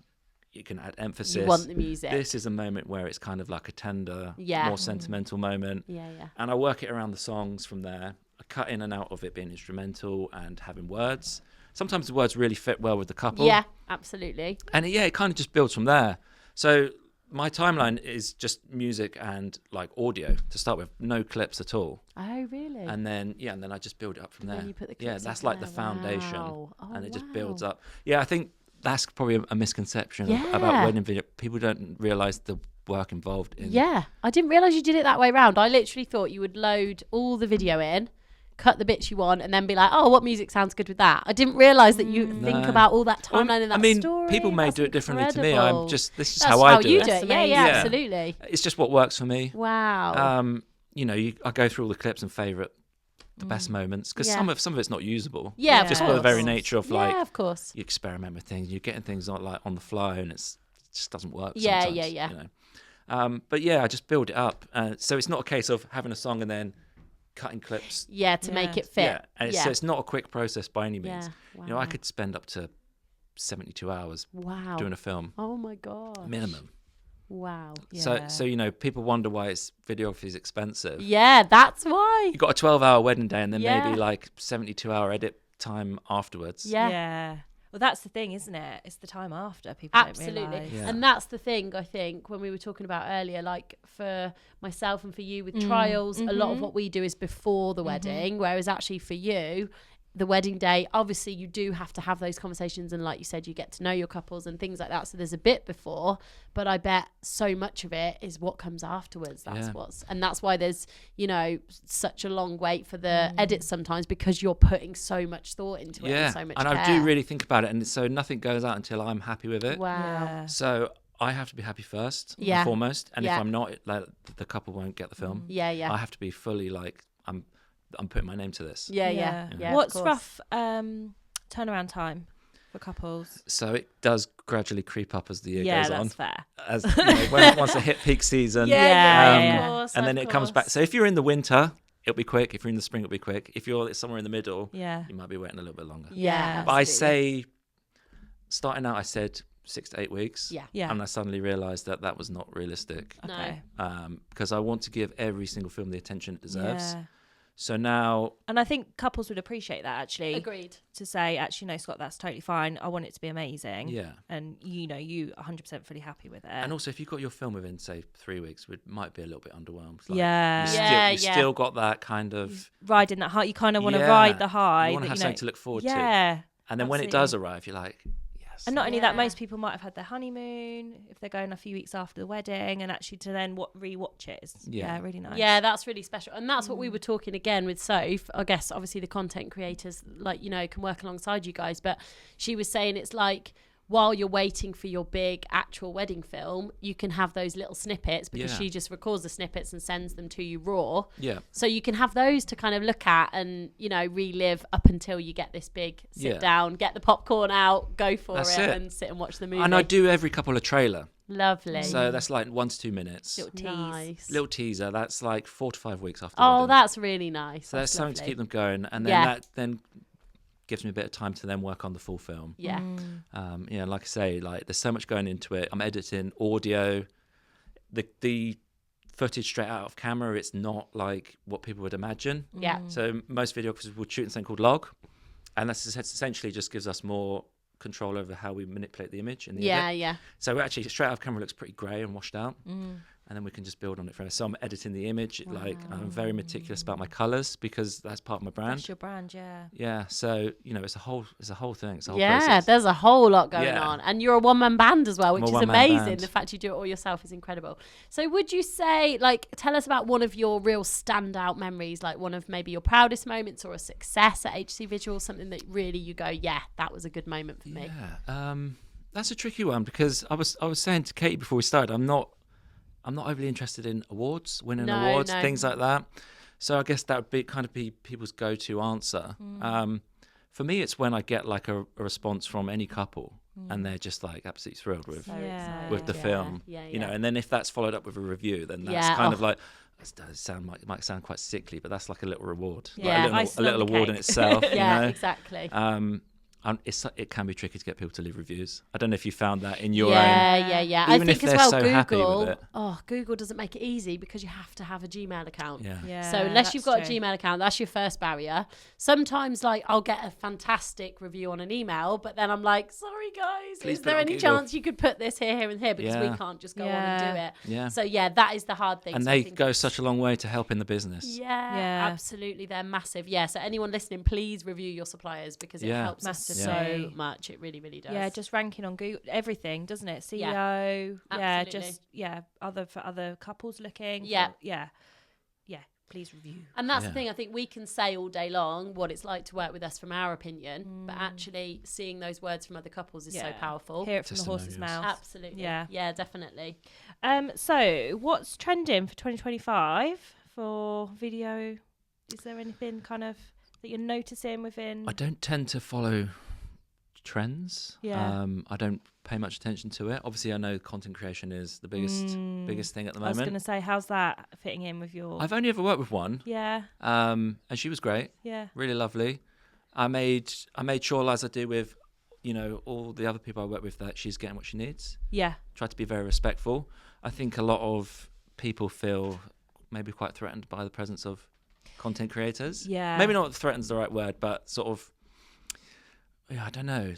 you can add emphasis.
You want the music.
This is a moment where it's kind of like a tender,
Yeah.
more sentimental moment.
Yeah, yeah.
And I work it around the songs from there. I cut in and out of it being instrumental and having words. Sometimes the words really fit well with the couple.
Yeah, absolutely.
And it kind of just builds from there. So my timeline is just music and like audio to start with, no clips at all.
Oh, really?
And then I just build it up from there.
Then you put the
Yeah,
clips
that's
in
like the
there.
foundation.
Wow. Oh,
and it just
wow.
builds up. Yeah, I think that's probably a misconception
Yeah.
about wedding video. People don't realise the work involved in.
Yeah, I didn't realise you did it that way round. I literally thought you would load all the video in, cut the bits you want, and then be like, oh, what music sounds good with that? I didn't realise that you think
No.
about all that timeline and that
I mean,
story.
people may
That's
do it differently to me.
incredible.
This is
That's
how I do
you
it.
do it. Yeah,
Yeah.
absolutely.
It's just what works for me.
Wow.
I go through all the clips and favourite the best moments because
Yeah.
some of it's not usable.
Yeah,
of
Just by the
course.
very nature of like
yeah, of course.
you experiment with things, you're getting things on the fly, and it just doesn't work.
Yeah,
sometimes,
yeah.
You know? But yeah, I just build it up, so it's not a case of having a song and then cutting clips.
Yeah, to make it fit.
Yeah, and so it's not a quick process by any means.
Yeah.
I
Wow.
could spend up to 72 hours
Wow.
doing a film
Oh my god.
minimum.
Wow.
Yeah.
So people wonder why videography is expensive.
Yeah, that's why.
You got a 12-hour wedding day and then
Yeah.
maybe like 72-hour edit time afterwards.
Yeah.
Well, that's the thing, isn't it? It's the time after people
Absolutely.
don't realise.
Yeah.
And that's the thing, I think, when we were talking about earlier, like for myself and for you with trials, a lot of what we do is before the wedding, whereas actually for you, the wedding day, obviously you do have to have those conversations, and like you said, you get to know your couples and things like that, so there's a bit before, but I bet so much of it is what comes afterwards. That's why there's such a long wait for the edits sometimes, because you're putting so much thought into it and so much
and
care.
I do really think about it, and so nothing goes out until I'm happy with it.
Wow.
Yeah.
So I have to be happy first
Yeah.
and foremost, and
Yeah.
if I'm not, like, the couple won't get the film.
Yeah.
I have to be fully like I'm putting my name to this.
Yeah. of
What's
course.
rough turnaround time for couples?
So it does gradually creep up as the year
Yeah,
goes on.
that's fair.
As once they hit peak season,
Yeah.
Of course,
and then
of
it comes back.
course.
So if you're in the winter, it'll be quick. If you're in the spring, it'll be quick. If you're somewhere in the middle,
Yeah.
you might be waiting a little bit longer.
Yeah.
But I
absolutely.
say, starting out, I said 6 to 8 weeks.
Yeah.
Yeah.
And I suddenly realised that was not realistic,
No.
Okay.
because I want to give every single film the attention it deserves.
Yeah.
So now,
And I think couples would appreciate that, actually.
Agreed.
To say, actually, no, Scott, that's totally fine. I want it to be amazing.
yeah.
And you 100% fully happy with it.
And also, if you got your film within, say, 3 weeks, it might be a little bit underwhelmed. Like,
Yeah.
You still got that kind of...
Riding that high, you kind of want to
Yeah.
ride the high.
You want to have something to look forward to.
Yeah.
And then when it does arrive, you're like, yes.
And not only that,
Yeah.
most people might have had their honeymoon if they're going a few weeks after the wedding, and actually to then re-watch it is really nice.
Yeah, that's really special. And that's what we were talking again with Soph. I guess obviously the content creators, like, can work alongside you guys. But she was saying it's like, while you're waiting for your big actual wedding film, you can have those little snippets, because
Yeah.
she just records the snippets and sends them to you raw.
Yeah.
So you can have those to kind of look at and, relive up until you get this big sit down, get the popcorn out, go for
That's
it,
it.
and sit and watch the movie.
And I do every couple of trailer.
Lovely.
So that's like 1 to 2 minutes.
Little tease.
Nice.
Little teaser. That's like 4 to 5 weeks after.
Oh,
wedding.
that's really nice.
So that's something to
lovely.
keep them going, and then that then gives me a bit of time to then work on the full film.
Yeah.
Like I say, like there's so much going into it. I'm editing audio, the footage straight out of camera. It's not like what people would imagine.
Yeah.
So most videographers would shoot in something called log, and that's essentially just gives us more control over how we manipulate the image in the edit.
Yeah.
So actually, straight out of camera looks pretty grey and washed out, and then we can just build on it from there. So I'm editing the image. Like I'm very meticulous about my colours, because that's part of my brand.
That's your brand, yeah.
Yeah. So it's a whole thing. It's a whole
Yeah,
process.
there's a whole lot going
Yeah.
on. And you're a one-man band as well, which
I'm a
is
one-man
amazing.
band.
The fact you do it all yourself is incredible. So would you say, like, tell us about one of your real standout memories, like one of maybe your proudest moments or a success at HC Visual, something that really you go, yeah, that was a good moment for me.
Yeah. That's a tricky one, because I was saying to Katie before we started, I'm not overly interested in winning awards, things like that. So I guess that would be people's go-to answer. For me, it's when I get like a response from any couple and they're just like absolutely thrilled with
So
Yeah.
excited.
with the film.
Yeah,
You know, and then if that's followed up with a review, then that's
Yeah.
kind of like, it might sound quite sickly, but that's like a little reward,
Yeah.
like
Icing
a little
on the
award in
cake.
itself.
Yeah,
You know?
exactly.
It can be tricky to get people to leave reviews. I don't know if you found that in your own.
Yeah.
Even
I
if
think as
they're
well,
so happy with
Google.
it.
Oh, Google doesn't make it easy because you have to have a Gmail account.
Yeah.
So unless you've got
that's
a
true.
Gmail account, that's your first barrier. Sometimes, like, I'll get a fantastic review on an email, but then I'm like, sorry guys,
Please
is
put
there
it on
any
Google.
chance you could put this here and here, because we
Yeah.
can't just go on and do it.
Yeah.
So yeah, that is the hard thing.
And
So I
they
think
go
it's-
such a long way to helping the business.
Yeah, absolutely. They're massive. Yeah. So anyone listening, please review your suppliers because it
Yeah.
helps us so
Massively.
much. It really, really does.
Yeah, just ranking on Google, everything, doesn't it? CEO,
absolutely.
for other couples looking.
Yeah.
Yeah. Please review.
And that's
Yeah.
the thing. I think we can say all day long what it's like to work with us from our opinion, but actually seeing those words from other couples is so powerful.
Hear it from the horse's
Testimonials.
mouth.
Absolutely.
Yeah.
Yeah, definitely.
So what's trending for 2025 for video? Is there anything kind of that you're noticing within?
I don't tend to follow trends.
Yeah.
I don't pay much attention to it. Obviously, I know content creation is the biggest thing at the
I was
moment.
going to say, how's that fitting in with your?
I've only ever worked with one,
Yeah.
and she was great,
Yeah.
really lovely. I made sure, as I do with, all the other people I work with, that she's getting what she needs.
Yeah.
Try to be very respectful. I think a lot of people feel maybe quite threatened by the presence of content creators.
Yeah.
Maybe not threatened's the right word, but sort of, I don't know.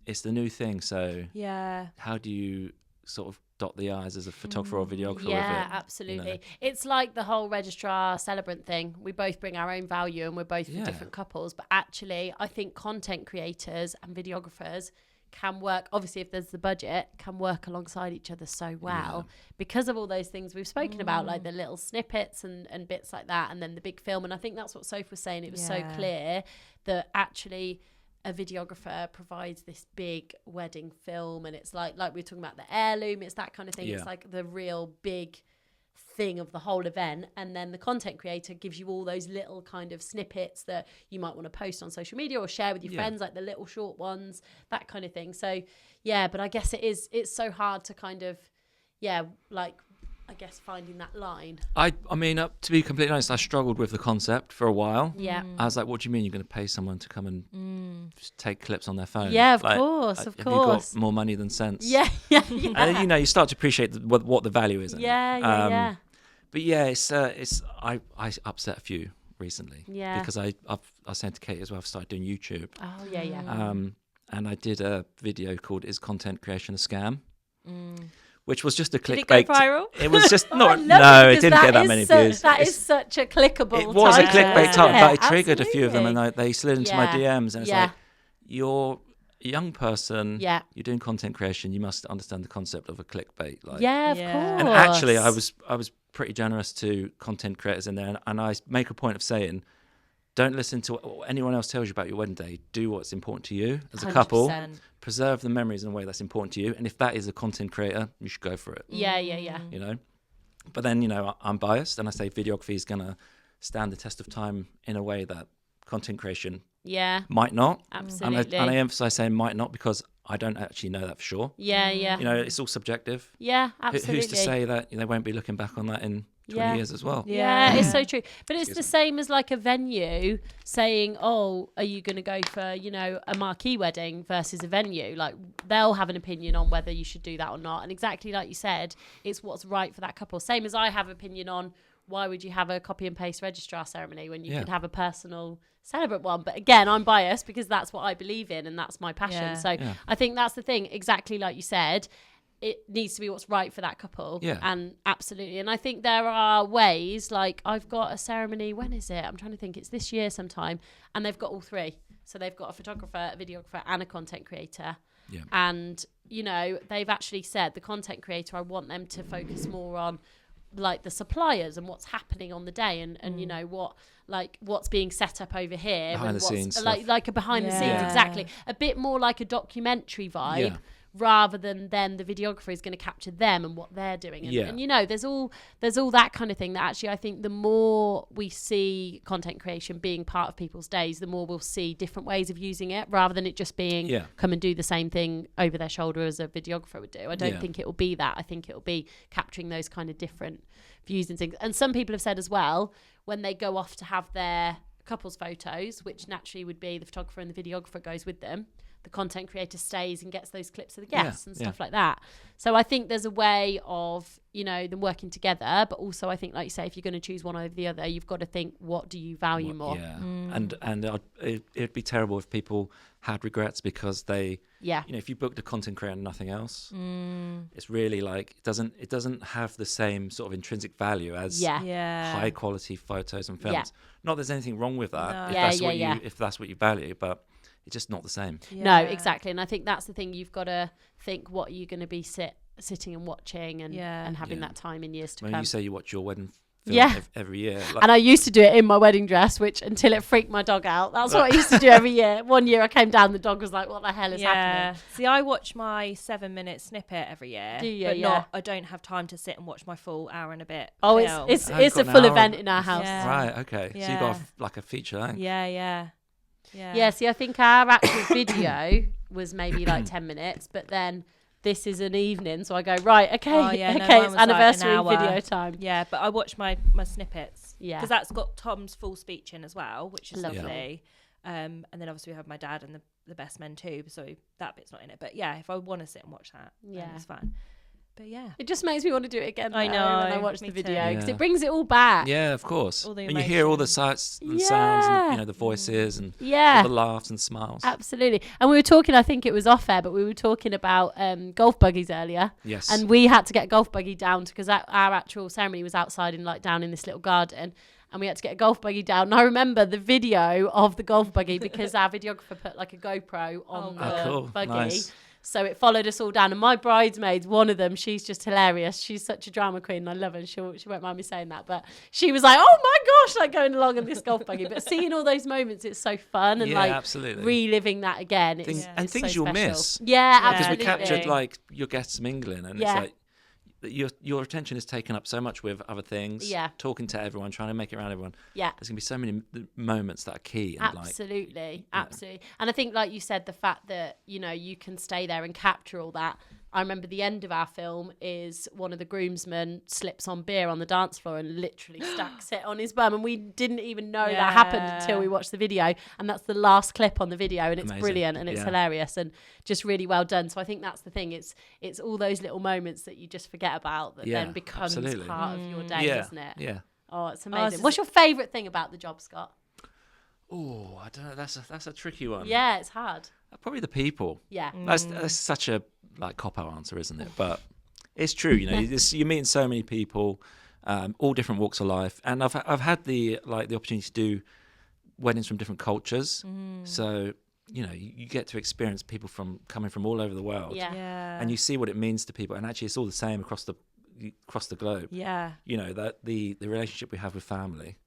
It's the new thing. So
Yeah.
how do you sort of dot the I's as a photographer or videographer
Yeah,
with it?
absolutely. It's like the whole registrar celebrant thing. We both bring our own value and we're both for
Yeah.
different couples. But actually, I think content creators and videographers can work, obviously if there's the budget, can work alongside each other so well because of all those things we've spoken about, like the little snippets and bits like that, and then the big film. And I think that's what Soph was saying. It was so clear that actually a videographer provides this big wedding film, and it's like we were talking about the heirloom, it's that kind of thing. It's like the real big thing of the whole event, and then the content creator gives you all those little kind of snippets that you might want to post on social media or share with your friends, like the little short ones, that kind of thing. So but I guess it's so hard to kind of I guess finding that line.
I mean, to be completely honest, I struggled with the concept for a while.
Yeah.
I was like, what do you mean you're going to pay someone to come and just take clips on their phone?
Yeah, of
Like,
course, of
have
course.
you got more money than sense?
Yeah.
And you start to appreciate what the value is in it.
Yeah.
But yeah, I upset a few recently.
Yeah.
Because I was saying to Kate as well, I've started doing YouTube.
Oh, yeah.
And I did a video called "Is Content Creation a Scam?" Which was just a
Did
clickbait.
it go viral?
It was just
I
not.
love
No, it
because
didn't get that
is
many
so-
views.
That is such a clickable.
It was a
title,
clickbait
isn't
title,
it?
but it triggered a few of them,
Absolutely.
and they slid into my
Yeah.
DMs, and it's
Yeah.
like, you're a young person,
Yeah.
you're doing content creation, you must understand the concept of a clickbait. Like,
Yeah, of
Yeah.
course.
and actually, I was pretty generous to content creators in there, and I make a point of saying, don't listen to what anyone else tells you about your wedding day. Do what's important to you as a couple.
100%.
Preserve the memories in a way that's important to you, and if that is a content creator, you should go for it.
Yeah.
But then I'm biased, and I say videography is going to stand the test of time in a way that content creation
Yeah,
might not.
absolutely.
And I emphasize saying might not because I don't actually know that for sure.
Yeah.
It's all subjective.
Yeah, absolutely.
Who's to say that they won't be looking back on that in 20 years as well?
Yeah, it's so true. But it's the same as like a venue saying, oh, are you going to go for, a marquee wedding versus a venue? Like they'll have an opinion on whether you should do that or not. And exactly like you said, it's what's right for that couple. Same as I have opinion on why would you have a copy and paste registrar ceremony when you could have a personal celebrate one. But again, I'm biased because that's what I believe in and that's my passion.
Yeah.
So I think that's the thing, exactly like you said. It needs to be what's right for that couple.
Yeah.
And absolutely. And I think there are ways, like I've got a ceremony, when is it? I'm trying to think, it's this year sometime. And they've got all three. So they've got a photographer, a videographer and a content creator.
Yeah.
And, they've actually said the content creator, I want them to focus more on like the suppliers and what's happening on the day and what's being set up over here.
Behind the scenes
like a behind the scenes,
Yeah.
exactly. A bit more like a documentary vibe.
Yeah.
rather than then the videographer is going to capture them and what they're doing. And,
Yeah.
and you know, there's all that kind of thing that actually I think the more we see content creation being part of people's days, the more we'll see different ways of using it, rather than it just being come and do the same thing over their shoulder as a videographer would do. I don't think it will be that. I think it will be capturing those kind of different views and things. And some people have said as well, when they go off to have their couples photos, which naturally would be the photographer and the videographer goes with them, the content creator stays and gets those clips of the guests and stuff like that. So I think there's a way of, you know, them working together, but also I think, like you say, if you're going to choose one over the other, you've got to think, what do you value more?
And it'd be terrible if people had regrets because they, you know, if you booked a content creator and nothing else, it's really like it doesn't have the same sort of intrinsic value as high quality photos and films. Not that there's anything wrong with that if that's what you value, but it's just not the same.
No, exactly. And I think that's the thing. You've got to think, what are you going to be sitting and watching and having that time in years to come.
When you say you watch your wedding film every year. Like,
and I used to do it in my wedding dress, which until it freaked my dog out. That's what I used to do every year. One year I came down, the dog was like, what the hell is happening?
See, I watch my 7-minute snippet every year.
Do you?
But I don't have time to sit and watch my full hour and a bit.
Oh,
film.
it's a full event in our house.
Right, okay. So you got like a feature length.
Yeah, see, I think our actual video was maybe like 10 minutes, but then this is an evening, so I go, right, okay, it's anniversary video time.
Yeah, but I watch my snippets. Yeah. Because that's got Tom's full speech in as well, which is lovely. And then obviously we have my dad and the best men too, so that bit's not in it. But yeah, if I want to sit and watch that, then it's fine. But yeah,
it just makes me want to do it again.
I know.
When I watch the video, because it brings it all back.
Yeah, of course.
And
you hear all the sights and sounds, and you know, the voices and all the laughs and smiles.
Absolutely. And we were talking, I think it was off air, but we were talking about golf buggies earlier.
Yes.
And we had to get a golf buggy down because our actual ceremony was outside in down in this little garden. And we had to get a golf buggy down. And I remember the video of the golf buggy because our videographer put like a GoPro on the buggy. Nice. So it followed us all down. And my bridesmaids, one of them, she's just hilarious. She's such a drama queen. And I love her. She won't mind me saying that. But she was like, oh my gosh, like going along in this golf buggy. But seeing all those moments, it's so fun. And
absolutely.
Reliving that again.
Things
so
you'll
special.
Miss.
Yeah, absolutely.
Because we captured like your guests mingling. And it's like, your attention is taken up so much with other things, talking to everyone, trying to make it around everyone. There's gonna be so many moments that are key. And
absolutely. And I think, like you said, the fact that, you know, you can stay there and capture all that. I remember the end of our film is one of the groomsmen slips on beer on the dance floor and literally stacks it on his bum, and we didn't even know that happened until we watched the video, and that's the last clip on the video, and it's brilliant and it's hilarious and just really well done. So I think that's the thing, it's all those little moments that you just forget about that then becomes part of your day, isn't it? It's amazing. What's your favourite thing about the job, Scott?
Oh, I don't know. That's a tricky one.
Yeah, it's hard.
Probably the people.
Yeah.
That's such a cop-out answer, isn't it? But it's true. You know, you're meeting so many people, all different walks of life, and I've had the opportunity to do weddings from different cultures. So you know, you get to experience people coming from all over the world. And you see what it means to people, and actually, it's all the same across the globe.
Yeah.
You know, that the relationship we have with family.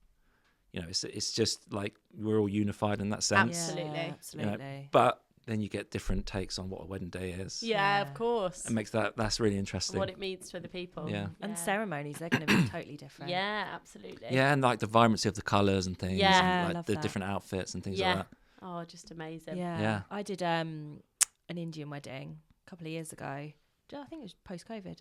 You know, it's just like we're all unified in that sense.
Absolutely.
You know, but then you get different takes on what a wedding day is.
Yeah, of course.
It makes that's really interesting.
What it means to the people.
Yeah.
And ceremonies, they're going to be totally different.
Yeah, absolutely.
Yeah, and like the vibrancy of the colours and things.
Yeah,
and like the different outfits and things like that.
Oh, just amazing.
Yeah. I did an Indian wedding a couple of years ago. I think it was post-COVID.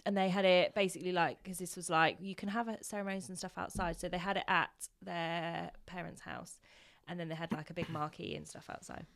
And they had it basically like, because this was like, you can have ceremonies and stuff outside. So they had it at their parents' house. And then they had like a big marquee and stuff outside.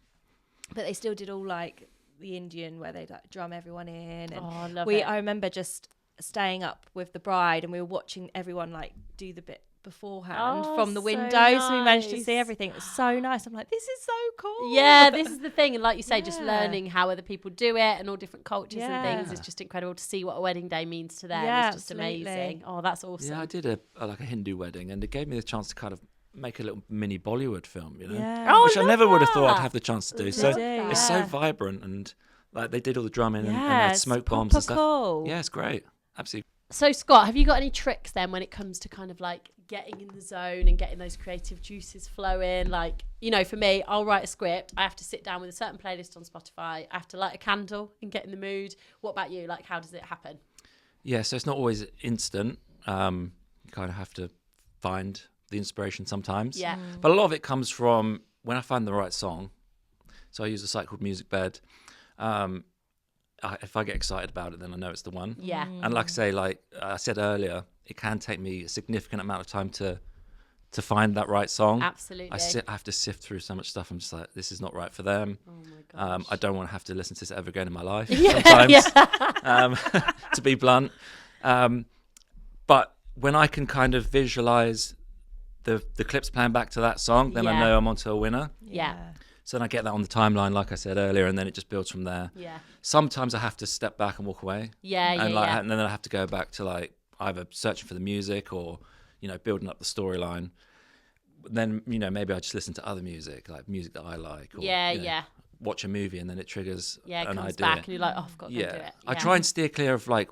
But they still did all like the Indian where they'd like drum everyone in. And
I love it.
I remember just staying up with the bride and we were watching everyone like do the bit beforehand from the window. So we managed to see everything. It was so nice. I'm like, this is so cool.
Yeah, this is the thing. And like you say, just learning how other people do it and all different cultures and things is just incredible to see what a wedding day means to them. It's just amazing. Oh, that's awesome.
Yeah, I did a Hindu wedding, and it gave me the chance to kind of make a little mini Bollywood film, you know, which I never would have thought I'd have the chance to do. So it's so vibrant, and like they did all the drumming and they had smoke bombs and stuff.
Cool.
Yeah, it's great. Absolutely.
So Scott, have you got any tricks then when it comes to kind of like getting in the zone and getting those creative juices flowing? Like, you know, for me, I'll write a script. I have to sit down with a certain playlist on Spotify. I have to light a candle and get in the mood. What about you? Like, how does it happen?
Yeah, so it's not always instant. You kind of have to find the inspiration sometimes.
Yeah.
But a lot of it comes from when I find the right song. So I use a site called MusicBed. If I get excited about it, then I know it's the one.
Yeah.
And like I say, like I said earlier, it can take me a significant amount of time to find that right song.
Absolutely.
I have to sift through so much stuff. I'm just like, this is not right for them.
Oh my gosh.
I don't want to have to listen to this ever again in my life.
Yeah,
Sometimes, to be blunt. But when I can kind of visualize the clips playing back to that song, then I
Yeah.
know I'm onto a winner.
Yeah.
So then I get that on the timeline, like I said earlier, and then it just builds from there.
Yeah.
Sometimes I have to step back and walk away.
Yeah.
And and then I have to go back to like either searching for the music or, you know, building up the storyline. Then, you know, maybe I just listen to other music, like music that I like. Or,
Yeah.
you know,
Yeah.
watch a movie and then it triggers
Yeah. It
an
comes
idea.
back and you're like, oh, I've got to go do
Yeah.
it.
I try and steer clear of like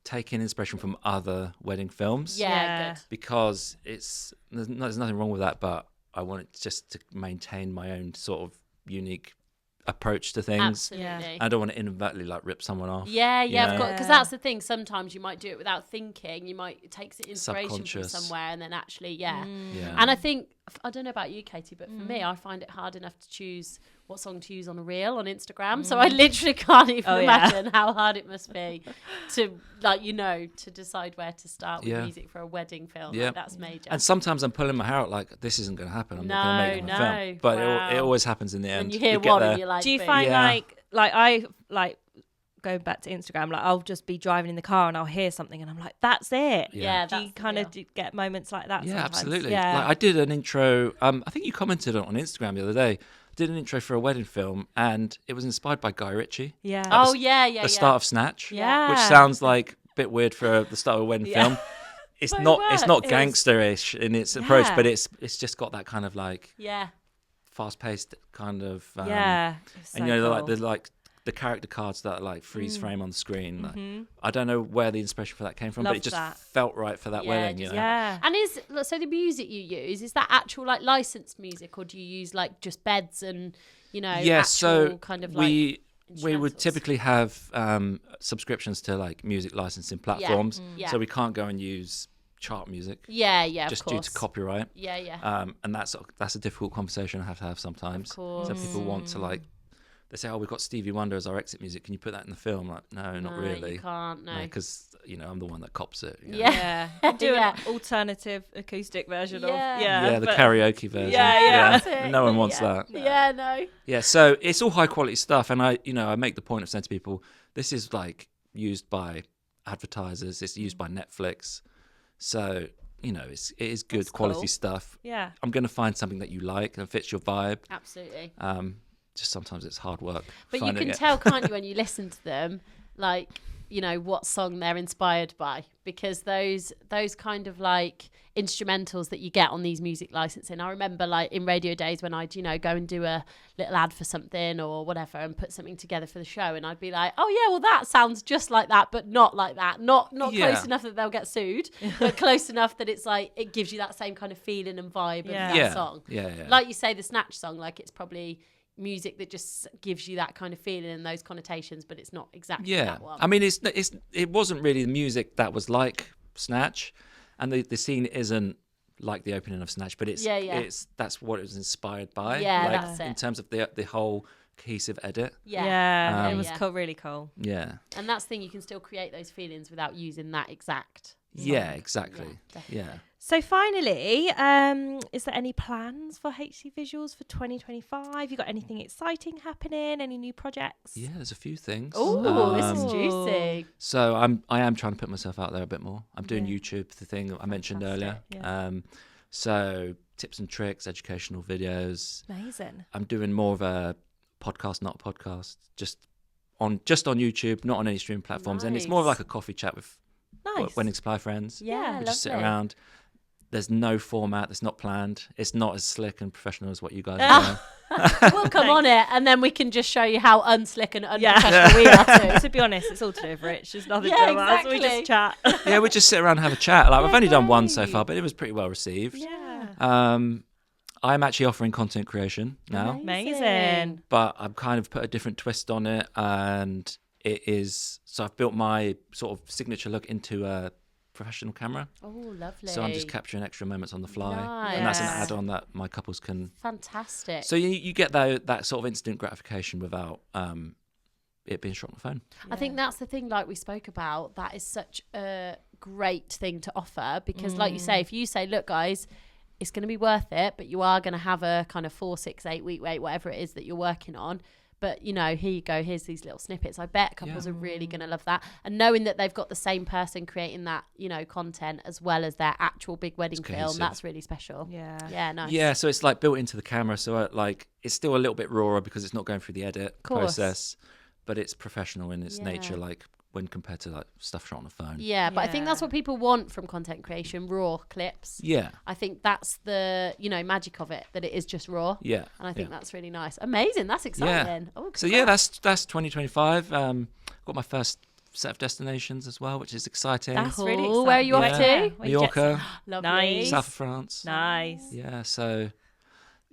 taking inspiration from other wedding films.
Yeah. Good.
Because there's nothing wrong with that, but I want it just to maintain my own sort of unique approach to things.
Absolutely.
I don't want to inadvertently like rip someone off.
Yeah,
you
yeah,
know?
of course. Because that's the thing. Sometimes you might do it without thinking. You might take inspiration from
Subconscious.
somewhere, and then actually, yeah.
Yeah.
And I think I don't know about you, Katie, but for me, I find it hard enough to choose what song to use on a reel on Instagram. So I literally can't even imagine how hard it must be to, like, you know, to decide where to start with music for a wedding film.
Yeah.
Like, that's major.
And sometimes I'm pulling my hair out like, this isn't going to happen. I'm not going to make it on film. But
Wow.
it always happens in the end.
And you hear
get
one
there.
and you're like,
Do you
boom.
find
Yeah.
like I like going back to Instagram, like I'll just be driving in the car and I'll hear something and I'm like, that's it.
Yeah,
Do you
that's the
kind of
deal.
get moments like that?
Yeah,
sometimes?
absolutely.
Yeah.
Like I did an intro. I think you commented on Instagram the other day. I did an intro for a wedding film, and it was inspired by Guy Ritchie.
yeah.
Oh, yeah.
The start of Snatch.
Yeah.
Which sounds like a bit weird for the start of a wedding
Yeah.
film. It's
But it
not. It's not
works. It was-
gangster-ish in its approach,
Yeah.
but it's just got that kind of like
Yeah.
fast-paced kind of.
Yeah. It's
And
so
you know,
cool.
like the character cards that are like freeze frame on the screen. Like, I don't know where the inspiration for that came from, but
Love
it just
that.
felt right for that
Yeah,
wedding. You
just-
know?
Yeah.
And so the music you use, is that actual like licensed music, or do you use like just beds and, you know,
Yeah.
actual
So
kind of like
we would
instrumentals?
typically have subscriptions to like music licensing platforms,
Yeah.
so we can't go and use chart music
Yeah,
just
of
due
course.
to copyright.
Yeah.
And that's a difficult conversation I have to have sometimes.
Of course.
So people want to like, they say, "Oh, we've got Stevie Wonder as our exit music. Can you put that in the film?" Like, no, not really.
You can't, no.
Because I'm the one that cops it. you know?
Yeah.
Yeah. Do
Yeah.
an alternative acoustic version of
Yeah.
Yeah, the
but-
karaoke version.
Yeah.
That's it.
No one wants
Yeah.
that.
Yeah, no.
Yeah, so it's all high quality stuff, and I make the point of saying to people, this is like used by advertisers, it's used by Netflix, so it is good
That's
quality
cool.
stuff.
Yeah.
I'm going to find something that you like and fits your vibe.
Absolutely.
Just sometimes it's hard work.
But you
finding
can
it.
tell, can't you, when you listen to them, like, what song they're inspired by, because those kind of like instrumentals that you get on these music licensing. I remember like in radio days when I'd go and do a little ad for something or whatever and put something together for the show, and I'd be like, oh yeah, well that sounds just like that, but not like that, not
Yeah.
close enough that they'll get sued, but close enough that it's like it gives you that same kind of feeling and vibe of
Yeah.
that
Yeah.
song.
Yeah.
Like you say, the Snatch song, like it's probably music that just gives you that kind of feeling and those connotations, but it's not exactly
Yeah,
that one.
I mean, it wasn't really the music that was like Snatch, and the scene isn't like the opening of Snatch, but that's what it was inspired by.
Yeah,
like,
that's
in
it.
terms of the whole cohesive edit.
Yeah.
It was
Yeah.
cool, really cool.
Yeah,
And that's the thing, you can still create those feelings without using that exact
yeah, exactly.
definitely.
Yeah.
So finally, is there any plans for HC Visuals for 2025? You got anything exciting happening? Any new projects?
Yeah, there's a few things.
Oh, this is
Um,
juicy.
So I am trying to put myself out there a bit more. I'm doing
Yeah.
YouTube, the thing I mentioned earlier.
Fantastic,
So tips and tricks, educational videos.
Amazing.
I'm doing more of a podcast, not a podcast, just on YouTube, not on any streaming platforms. And it's more of
Nice.
like a coffee chat with
Nice.
wedding supply friends.
Yeah,
We just sit
lovely.
around. There's no format. It's not planned. It's not as slick and professional as what you guys are doing.
We'll come on it, and then we can just show you how unslick and unprofessional we are too.
To be honest, it's all to do with Rich. There's nothing
Yeah,
to do with us. We
exactly.
just chat.
Yeah, we just sit around and have a chat. Like, I've only done one so
great.
far, but it was pretty well received.
Yeah.
I'm actually offering content creation now,
Amazing.
but I've kind of put a different twist on it, and it is, so I've built my sort of signature look into a professional camera.
Oh, lovely.
So I'm just capturing extra moments on the fly.
Nice.
And that's an
Yeah.
add-on that my couples can.
Fantastic.
So you get that sort of instant gratification without it being shot on the phone.
I think that's the thing, like we spoke about, that is such a great thing to offer because, like you say, if you say, look, guys, it's going to be worth it, but you are going to have a kind of 4, 6, 8 week wait, whatever it is that you're working on. But, you know, here you go, here's these little snippets. I bet couples are really going to love that. And knowing that they've got the same person creating that, you know, content as well as their actual big wedding film,
cohesive.
that's really special.
Yeah.
Yeah, nice.
Yeah, so it's like built into the camera. So like it's still a little bit rawer because it's not going through the edit process, but it's professional in its nature, like when compared to like stuff shot on a phone.
Yeah, but I think that's what people want from content creation, raw clips.
Yeah.
I think that's the, you know, magic of it, that it is just raw.
Yeah.
And I think that's really nice. Amazing. That's exciting. Oh,
So yeah, that's 2025. Got my first set of destinations as well, which is exciting.
That's really exciting.
Where are you off
Yeah.
to?
When you get
Mallorca,
Lovely.
Nice.
south of France.
Nice.
Yeah, so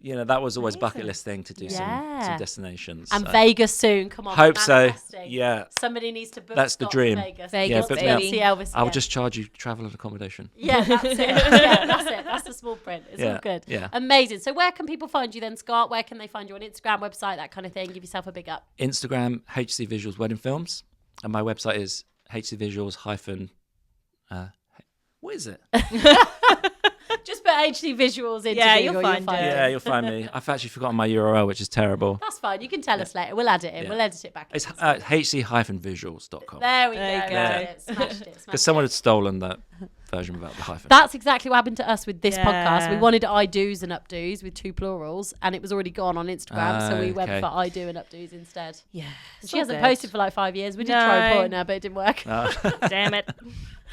you know that was always bucket
Amazing.
list thing to do
Yeah.
some destinations.
And Vegas soon. Come on.
Hope so.
manifesting.
Yeah.
Somebody needs to book
That's the
Scott
dream.
to Vegas.
Vegas,
Yeah,
Wants
book
to
me
go
up.
see Elvis
I'll
again.
just charge you travel and accommodation.
Yeah, that's it. Yeah, that's it. That's the small print. It's all good.
Yeah.
Amazing. So where can people find you then, Scott? Where can they find you on Instagram, website, that kind of thing? Give yourself a big up.
Instagram, HC Visuals Wedding Films, and my website is HC Visuals what is it?
Just put HD visuals into
Yeah,
Google,
you'll find it.
Yeah, you'll find me. I've actually forgotten my URL, which is terrible.
That's fine. You can tell us later. We'll add it in.
Yeah.
We'll edit it back.
It's
in.
hc-visuals.com.
There we
There
go.
you go.
That's it. Smashed it.
Because someone had stolen that version without the hyphen.
That's exactly what happened to us with this
Yeah.
podcast. We wanted I do's and updo's with 2 plurals, and it was already gone on Instagram, so we went
Okay.
for I do and updo's instead.
Yeah.
And she hasn't posted for like 5 years. We did try reporting her, but it didn't work.
Damn it.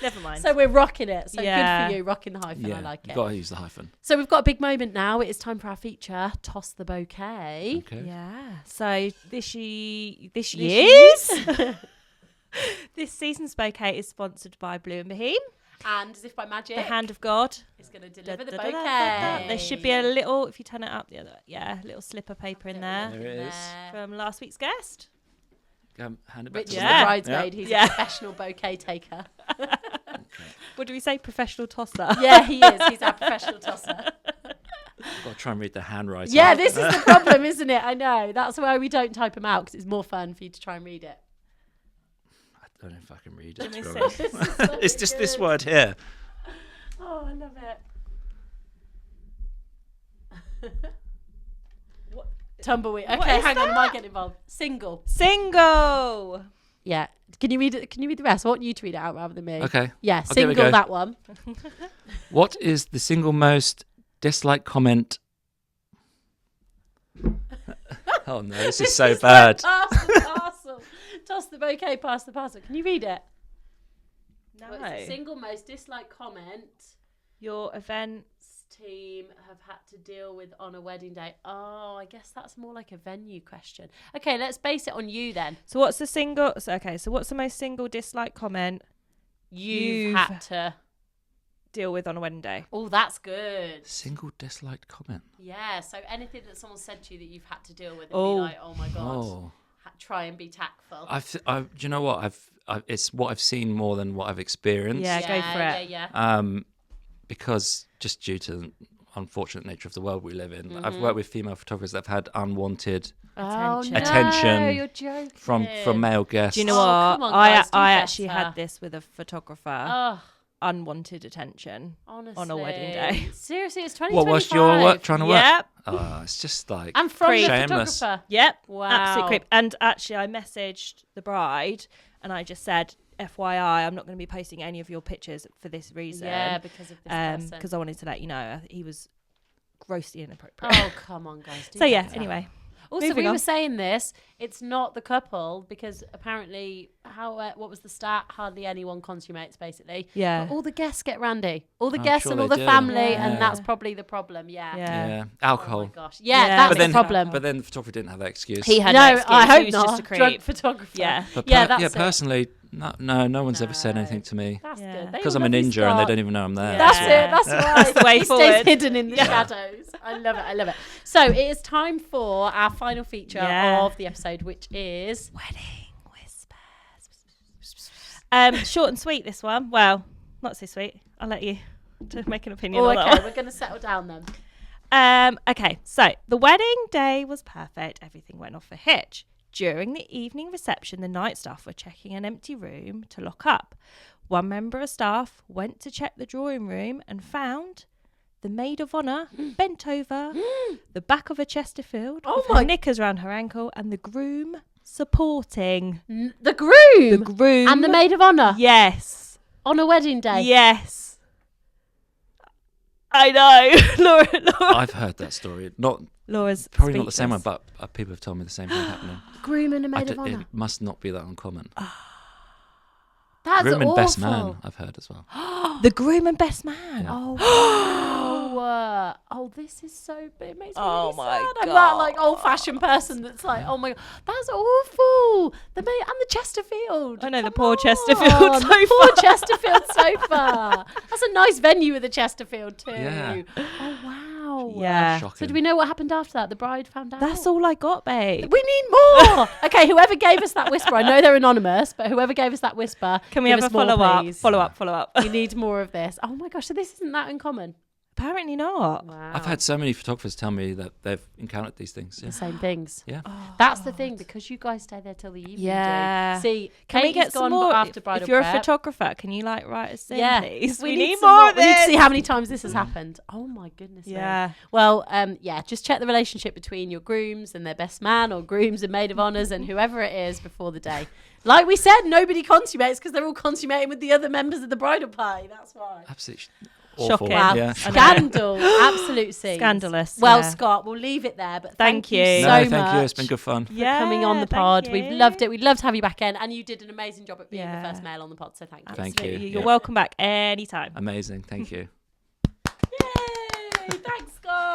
Never mind.
So we're rocking it. So
Yeah.
good for you, rocking the hyphen.
Yeah,
I like
you've
it.
got to use the hyphen.
So we've got a big moment now. It is time for our feature, Toss the Bouquet.
Okay.
Yeah. So this year's this season's bouquet is sponsored by Blue and Boheme,
And as if by magic,
the hand of God.
is going to deliver the
Da,
bouquet.
da, da, da. There should be a little, if you turn it up, little slip of paper in there
There it is.
from last week's guest.
Hand it back
Rich
to
is
me.
the
Yeah.
bridesmaid. He's
Yeah.
a professional bouquet taker.
What do we say? Professional tosser.
Yeah, he is. He's our professional tosser.
I've got to try and read the handwriting.
Yeah, this is the problem, isn't it? I know. That's why we don't type them out, because it's more fun for you to try and read it.
I don't know if I can read it.
Let me
to be
see.
honest.
This is so
It's just this
good.
word here.
Oh, I love it. Tumbleweed. Okay,
is
hang on. Am I
that?
getting involved? Single.
Single.
Yeah. Can you read it? Can you read the rest? I want you to read it out rather than me.
Okay.
Yeah,
I'll give it a
single.
go.
That one.
What is the single most disliked comment? Oh no, this is so bad.
Pass the parcel. Toss the bouquet. Pass the parcel. Can you read it?
No.
What's the single most disliked comment
Your event.
team have had to deal with on a wedding day? Oh, I guess that's more like a venue question. Okay, let's base it on you then.
So what's the single? So what's the most single dislike comment
You've had to.
deal with on a wedding day?
Oh, that's good.
Single disliked comment.
Yeah, so anything that someone said to you that you've had to deal with and
Oh.
be like, oh my God,
Oh,
try and be tactful.
do you know what? It's what I've seen more than what I've experienced.
Yeah, go for it.
Yeah.
Because just due to the unfortunate nature of the world we live in,
Mm-hmm.
I've worked with female photographers that have had unwanted
Oh, no,
Attention
you're joking.
from male guests.
Do you know
Oh,
what?
come on, guys, do
I
better.
actually had this with a photographer.
Oh,
Unwanted attention.
honestly.
On a wedding day.
Seriously, it's 2025.
What was your work trying to work?
Yep.
Oh, it's just like
And from the
shameless.
photographer.
Yep.
Wow.
Absolute creep. And actually, I messaged the bride and I just said, FYI, I'm not going to be posting any of your pictures for this reason.
Yeah, because of this person.
Because I wanted to let you know he was grossly inappropriate.
Oh, come on, guys. do
So yeah,
better.
anyway.
Also,
Moving
we
on.
were saying this. It's not the couple because apparently, what was the stat? Hardly anyone consummates, basically.
Yeah.
But all the guests get randy. All the
I'm
guests
sure
and all
they
the
do.
family,
Yeah.
and that's probably the problem. Yeah.
Yeah.
Alcohol.
Oh my gosh. Yeah,
Yeah.
that's
But then,
the problem.
but then the photographer didn't have that excuse.
He had
no,
no excuse.
I
He
hope
was
not.
just a creep.
Drunk photographer.
Yeah.
But
that's it.
personally, no one's ever said
No.
anything to me.
That's
Yeah.
good. They
Because
all
I'm a
love you,
ninja and they
Scott.
don't even know I'm there.
That's
Yeah.
it. That's right.
the way
He
forward.
stays hidden in the shadows. I love it. I love it. So it is time for our final feature
Yeah.
of the episode, which is
Wedding whispers. Short and sweet, this one. Well, not so sweet. I'll let you to make an opinion
Oh,
on that
okay.
one.
We're going to settle down then.
Okay, so the wedding day was perfect. Everything went off a hitch. During the evening reception, the night staff were checking an empty room to lock up. One member of staff went to check the drawing room and found the maid of honour bent over, the back of a Chesterfield,
Oh
with
my-
her knickers round her ankle, and the groom supporting.
The groom.
The groom
And the maid of honour
Yes.
on a wedding day.
Yes. I know. Laura.
I've heard that story.
Laura's
Probably not the same one,
speechless.
but people have told me the same thing happening.
Groom and a maid of
It
honour.
must not be that uncommon.
That's
Groom
awful.
and best man, I've heard as well.
The groom and best man.
Yeah.
Oh, this is so. It makes me
Oh
really
my
sad. I'm that like old-fashioned person that's like, oh my god, that's awful. The maid and the Chesterfield.
I know, the
Come
poor
on.
Chesterfield
The
sofa.
poor Chesterfield sofa. That's a nice venue with a Chesterfield too.
Yeah.
Oh wow.
Yeah.
Shocking.
So do we know what happened after that? The bride found out.
That's all I got, babe.
We need more. Okay, whoever gave us that whisper, I know they're anonymous, but whoever gave us that whisper,
Can we
give
have a
us more,
follow-up?
please.
Follow up.
We need more of this. Oh my gosh, so this isn't that uncommon.
Apparently not.
Wow.
I've had so many photographers tell me that they've encountered these things. Yeah.
the same things.
Yeah.
That's the thing, because you guys stay there till the evening.
Yeah.
Do. See,
Can we
Katie's
get some
gone
more?
after bridal
If you're
prep.
a photographer, can you write us in,
Yeah,
please?
we
need
some
more of
We need to
this.
see how many times this has happened. Oh my goodness. me.
Yeah.
Well, just check the relationship between your grooms and their best man, or grooms and maid of honours, and whoever it is before the day. Like we said, nobody consummates because they're all consummating with the other members of the bridal party. That's why.
Absolutely
Shocking.
awful.
Wow,
Yeah.
scandal, absolute scene.
Scandalous,
Well,
yeah.
Scott, we'll leave it there. But
Thank
thank
you.
so
No,
much.
thank you. It's been good fun.
For coming on the
thank
pod.
you.
We've loved it. We'd love to have you back in, and you did an amazing job at being
Yeah.
the first male on the pod. So thank you.
Thank you.
Absolutely. You're
Yeah.
welcome back anytime.
Amazing. Thank you.
Yay! Thanks, Scott.